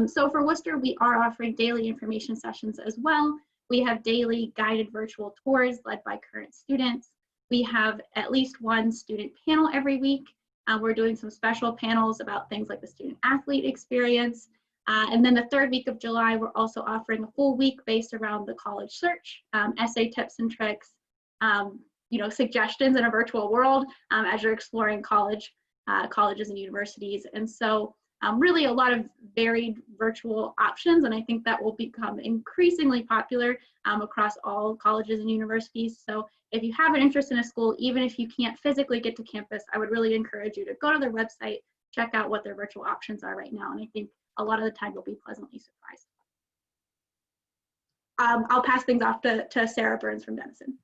So for Worcester, we are offering daily information sessions as well. We have daily guided virtual tours led by current students. We have at least 1 student panel every week. We're doing some special panels about things like the student athlete experience. And then the 3rd week of July, we're also offering a full week based around the college search, essay tips and tricks, suggestions in a virtual world as you're exploring colleges and universities. And so really a lot of varied virtual options, and I think that will become increasingly popular across all colleges and universities. So if you have an interest in a school, even if you can't physically get to campus, I would really encourage you to go to their website, check out what their virtual options are right now, and I think a lot of the time you'll be pleasantly surprised. I'll pass things off to Sarah Burns from Denison.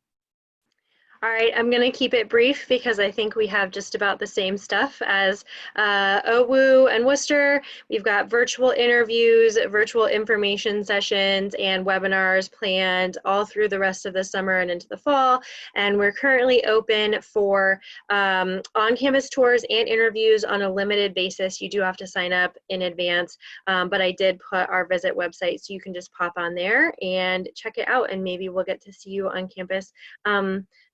All right, I'm going to keep it brief because I think we have just about the same stuff as OWU and Worcester. We've got virtual interviews, virtual information sessions, and webinars planned all through the rest of the summer and into the fall. And we're currently open for on-campus tours and interviews on a limited basis. You do have to sign up in advance, but I did put our visit website so you can just pop on there and check it out, and maybe we'll get to see you on campus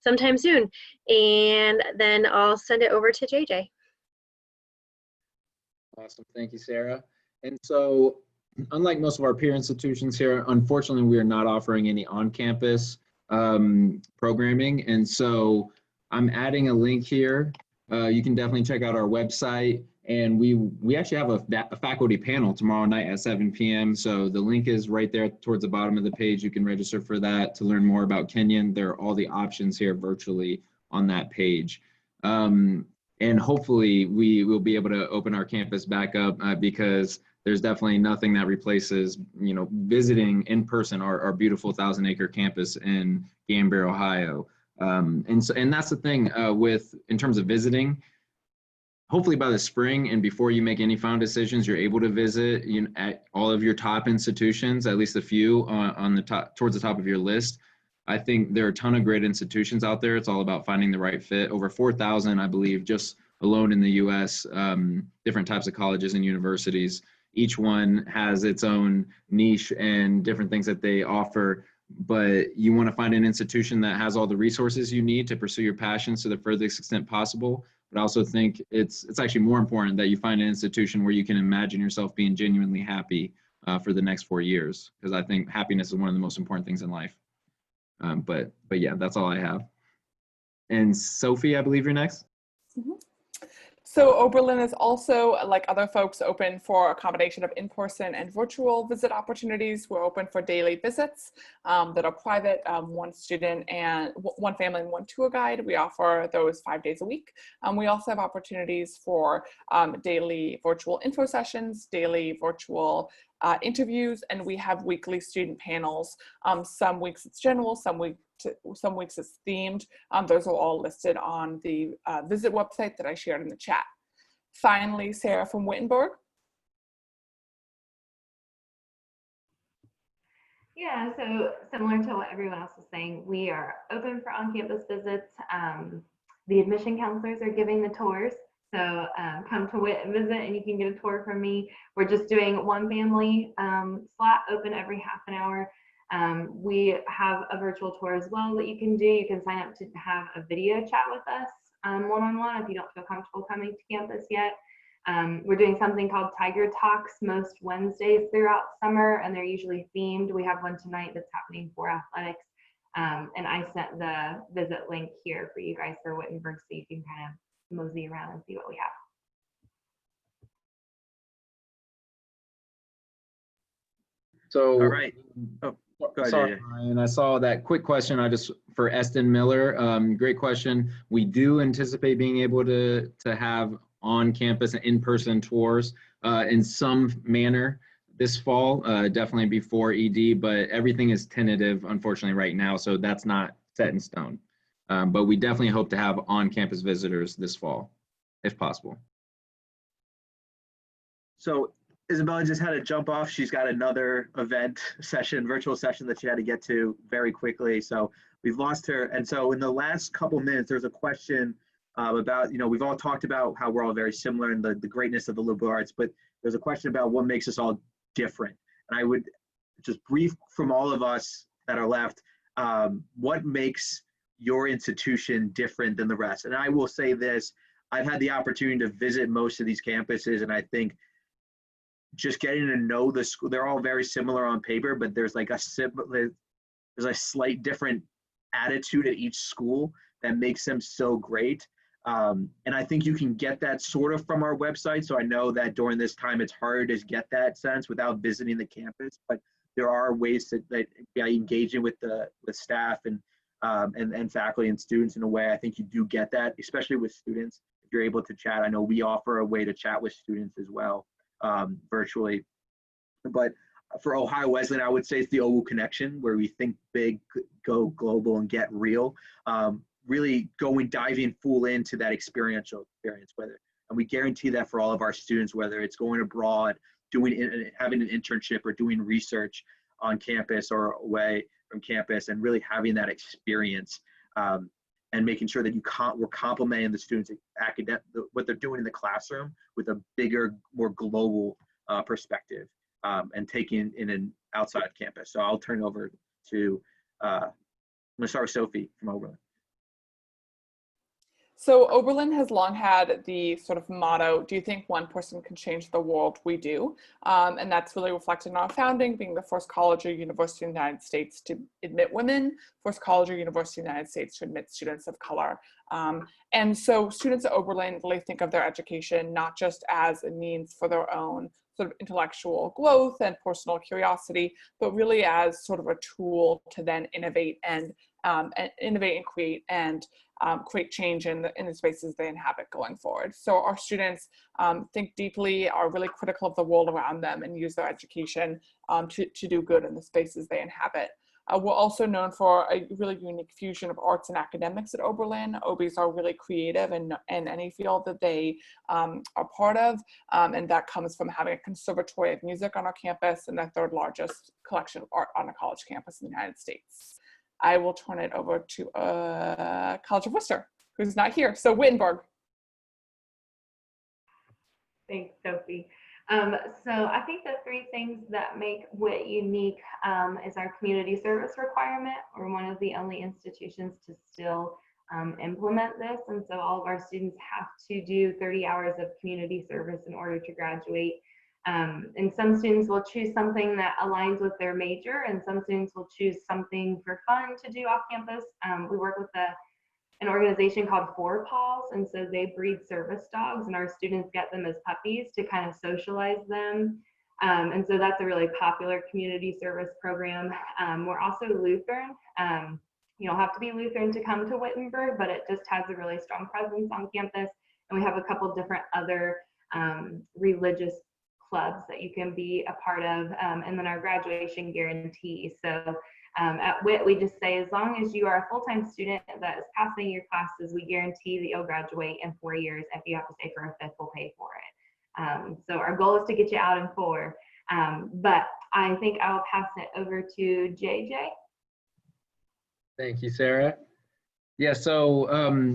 sometime soon. And then I'll send it over to JJ. Awesome, thank you, Sarah. And so, unlike most of our peer institutions here, unfortunately, we are not offering any on-campus programming. And so I'm adding a link here. You can definitely check out our website. And we actually have a faculty panel tomorrow night at 7 p.m. So the link is right there towards the bottom of the page. You can register for that to learn more about Kenyon. There are all the options here virtually on that page. And hopefully we will be able to open our campus back up because there's definitely nothing that replaces, visiting in person our beautiful 1,000-acre campus in Gambier, Ohio. And that's the thing in terms of visiting. Hopefully by the spring and before you make any final decisions, you're able to visit at all of your top institutions, at least a few on the top, towards the top of your list. I think there are a ton of great institutions out there. It's all about finding the right fit. Over 4,000, I believe, just alone in the US, different types of colleges and universities. Each one has its own niche and different things that they offer, but you want to find an institution that has all the resources you need to pursue your passions to the furthest extent possible. But I also think it's actually more important that you find an institution where you can imagine yourself being genuinely happy for the next 4 years, because I think happiness is one of the most important things in life. But yeah, that's all I have. And Sophie, I believe you're next. Mm-hmm. So Oberlin is also, like other folks, open for a combination of in-person and virtual visit opportunities. We're open for daily visits that are private, one student and one family and one tour guide. We offer those 5 days a week. We also have opportunities for daily virtual info sessions, daily virtual interviews, and we have weekly student panels. Some weeks it's general, some weeks it's themed. Those are all listed on the visit website that I shared in the chat. Finally, Sarah from Wittenberg. Yeah, so similar to what everyone else was saying, we are open for on-campus visits. The admission counselors are giving the tours. So come to Witt and visit and you can get a tour from me. We're just doing one family slot open every half an hour. We have a virtual tour as well that you can do. You can sign up to have a video chat with us one-on-one if you don't feel comfortable coming to campus yet. We're doing something called Tiger Talks most Wednesdays throughout summer, and they're usually themed. We have one tonight that's happening for athletics. And I sent the visit link here for you guys for Wittenberg so you can kind of mosey around and see what we have. So, All right. Oh, go ahead, sorry, JJ. Ryan. I saw that quick question. For Eston Miller, great question. We do anticipate being able to have on-campus and in-person tours in some manner this fall, definitely before ED, but everything is tentative, unfortunately, right now, so that's not set in stone. But we definitely hope to have on-campus visitors this fall, if possible. So Isabella just had to jump off. She's got another virtual session that she had to get to very quickly. So we've lost her. And so in the last couple minutes, there's a question about, we've all talked about how we're all very similar and the greatness of the liberal arts, but there's a question about what makes us all different. And I would just brief from all of us that are left, what makes your institution different than the rest? And I will say this, I've had the opportunity to visit most of these campuses, and I think just getting to know the school, they're all very similar on paper, but there's like there's a slight different attitude at each school that makes them so great. And I think you can get that sort of from our website. So I know that during this time, it's hard to get that sense without visiting the campus, but there are ways that by engaging with the staff and faculty and students in a way, I think you do get that, especially with students. If you're able to chat, I know we offer a way to chat with students as well, virtually. But for Ohio Wesleyan, I would say it's the OU connection, where we think big, go global, and get real. Really diving full into that experiential experience, and we guarantee that for all of our students, whether it's going abroad, having an internship, or doing research on campus or away from campus, and really having that experience, and making sure that we're complementing the students' what they're doing in the classroom with a bigger, more global perspective, and taking in an outside of campus. So I'll turn over to I'm gonna start with Sophie from Oberlin. So Oberlin has long had the sort of motto, do you think one person can change the world? We do. And that's really reflected in our founding, being the first college or university in the United States to admit women, first college or university in the United States to admit students of color. And so students at Oberlin really think of their education not just as a means for their own sort of intellectual growth and personal curiosity, but really as sort of a tool to then innovate and create and create change in the spaces they inhabit going forward. So our students think deeply, are really critical of the world around them, and use their education to do good in the spaces they inhabit. We're also known for a really unique fusion of arts and academics at Oberlin. OBs are really creative in any field that they are part of, and that comes from having a conservatory of music on our campus and the third largest collection of art on a college campus in the United States. I will turn it over to College of Worcester, who's not here. So Wittenberg. Thanks, Sophie. So I think the three things that make WIT unique is our community service requirement. We're one of the only institutions to still implement this. And so all of our students have to do 30 hours of community service in order to graduate. And some students will choose something that aligns with their major, and some students will choose something for fun to do off campus. We work with an organization called Four Paws, and so they breed service dogs, and our students get them as puppies to kind of socialize them. And so that's a really popular community service program. We're also Lutheran. You don't have to be Lutheran to come to Wittenberg, but it just has a really strong presence on campus. And we have a couple different other religious clubs that you can be a part of, and then our graduation guarantee. So at WIT, we just say, as long as you are a full-time student that is passing your classes, we guarantee that you'll graduate in 4 years. If you have to stay for a fifth, we'll pay for it. So our goal is to get you out in 4. But I think I'll pass it over to JJ. Thank you, Sarah. Yeah, so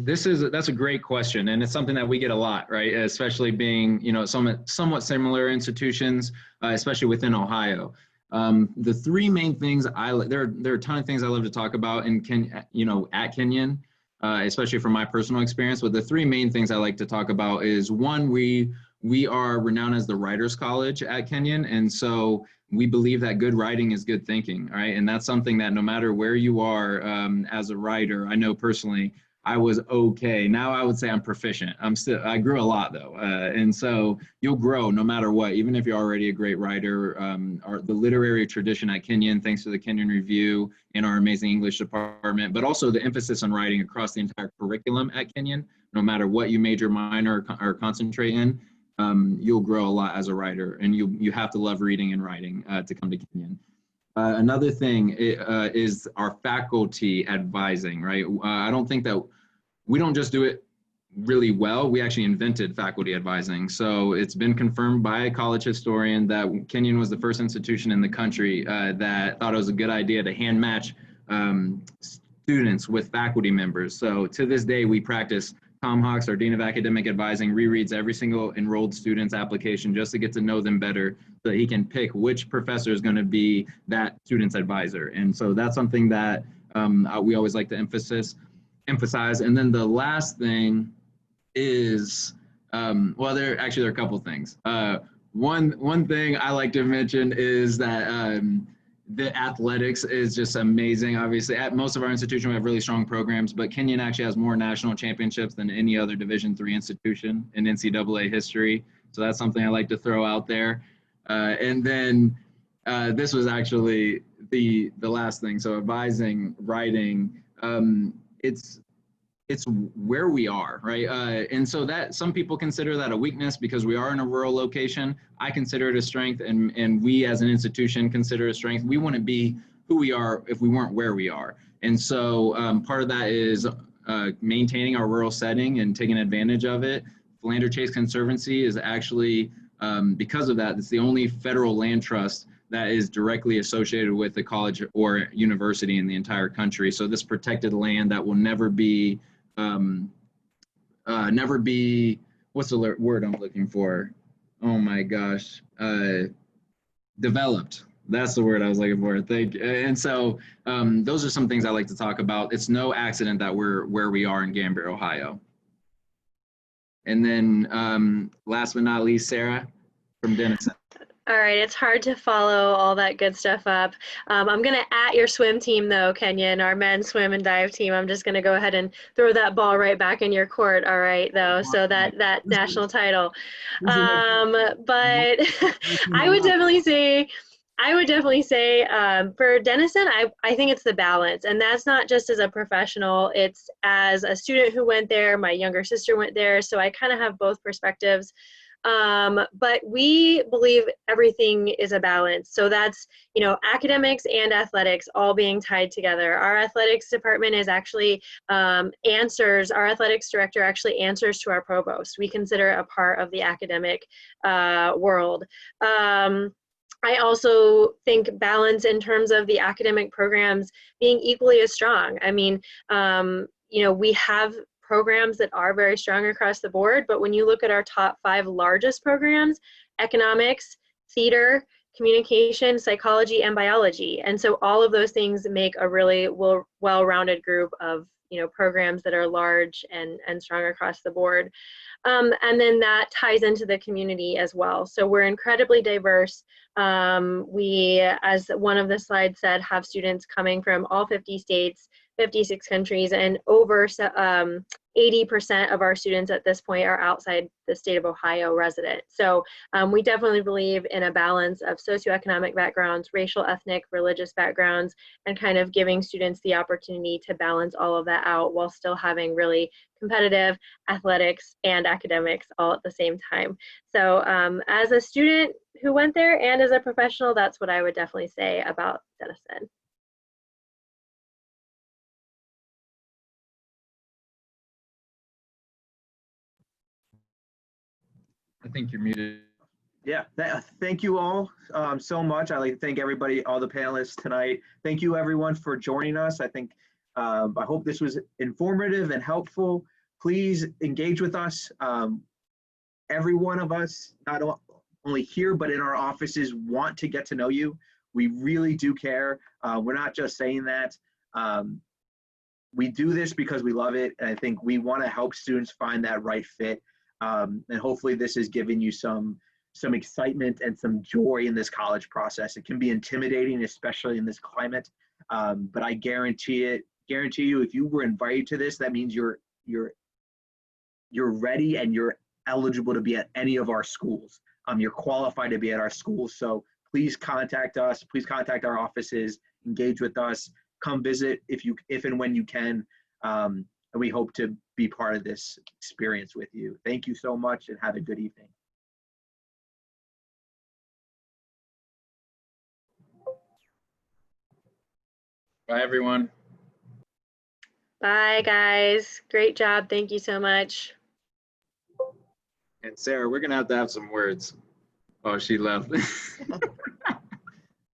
that's a great question, and it's something that we get a lot, right? Especially being, you know, somewhat similar institutions, especially within Ohio. The 3 main things there are a ton of things I love to talk about at Kenyon, especially from my personal experience. But the 3 main things I like to talk about is, one, we are renowned as the Writers College at Kenyon, and so we believe that good writing is good thinking, all right? And that's something that no matter where you are as a writer, I know personally, I was okay. Now I would say I'm proficient. I grew a lot though. And so you'll grow no matter what, even if you're already a great writer. The literary tradition at Kenyon, thanks to the Kenyon Review and our amazing English department, but also the emphasis on writing across the entire curriculum at Kenyon, no matter what you major, minor, or concentrate in. You'll grow a lot as a writer, and you have to love reading and writing to come to Kenyon. Another thing is our faculty advising, right? I don't think that we don't just do it really well, we actually invented faculty advising. So it's been confirmed by a college historian that Kenyon was the first institution in the country that thought it was a good idea to hand match students with faculty members. So to this day, we practice. Tom Hawks, our Dean of Academic Advising, rereads every single enrolled student's application just to get to know them better so that he can pick which professor is going to be that student's advisor. And so that's something that we always like to emphasize. And then the last thing is, well, there are a couple things. One thing I like to mention is that the athletics is just amazing. Obviously, at most of our institution, we have really strong programs, but Kenyon actually has more national championships than any other Division III institution in NCAA history. So that's something I like to throw out there. And then this was actually the last thing. So advising, writing, it's where we are, right? And so that some people consider that a weakness because we are in a rural location. I consider it a strength, and we as an institution consider it a strength. We wouldn't be who we are if we weren't where we are. And so part of that is maintaining our rural setting and taking advantage of it. Philander Chase Conservancy is actually, because of that, it's the only federal land trust that is directly associated with the college or university in the entire country. So this protected land that will never be, what's the word I'm looking for? Oh my gosh, developed. That's the word I was looking for. Thank you. And so those are some things I like to talk about. It's no accident that we're where we are in Gambier, Ohio. And then last but not least, Sarah from Denison. All right, it's hard to follow all that good stuff up. I'm going to at your swim team though, Kenyon, our men's swim and dive team. I'm just going to go ahead and throw that ball right back in your court, all right, though, so that national title. But I would definitely say for Denison, I think it's the balance, and that's not just as a professional, it's as a student who went there. My younger sister went there, so I kind of have both perspectives. But we believe everything is a balance. So that's, you know, academics and athletics all being tied together. Our athletics department is actually our athletics director actually answers to our provost. We consider it a part of the academic world. I also think balance in terms of the academic programs being equally as strong. I mean, you know, we have programs that are very strong across the board, but when you look at our top 5 largest programs, economics, theater, communication, psychology, and biology. And so all of those things make a really well-rounded group of, you know, programs that are large and strong across the board. And then that ties into the community as well. So we're incredibly diverse. We, as one of the slides said, have students coming from all 50 states. 56 countries, and over 80% of our students at this point are outside the state of Ohio resident. So we definitely believe in a balance of socioeconomic backgrounds, racial, ethnic, religious backgrounds, and kind of giving students the opportunity to balance all of that out while still having really competitive athletics and academics all at the same time. So as a student who went there and as a professional, that's what I would definitely say about Denison. I think you're muted. Yeah, thank you all so much. I'd like to thank everybody, all the panelists tonight. Thank you everyone for joining us. I think, I hope this was informative and helpful. Please engage with us. Every one of us, not only here, but in our offices, want to get to know you. We really do care. We're not just saying that. We do this because we love it. And I think we want to help students find that right fit. And hopefully this has given you some excitement and some joy in this college process. It can be intimidating, especially in this climate. But I guarantee you, if you were invited to this, that means you're ready and you're eligible to be at any of our schools. You're qualified to be at our schools. So please contact us. Please contact our offices. Engage with us. Come visit if and when you can. And we hope to be part of this experience with you. Thank you so much and have a good evening. Bye, everyone. Bye, guys. Great job. Thank you so much. And Sarah, we're going to have some words. Oh, she left.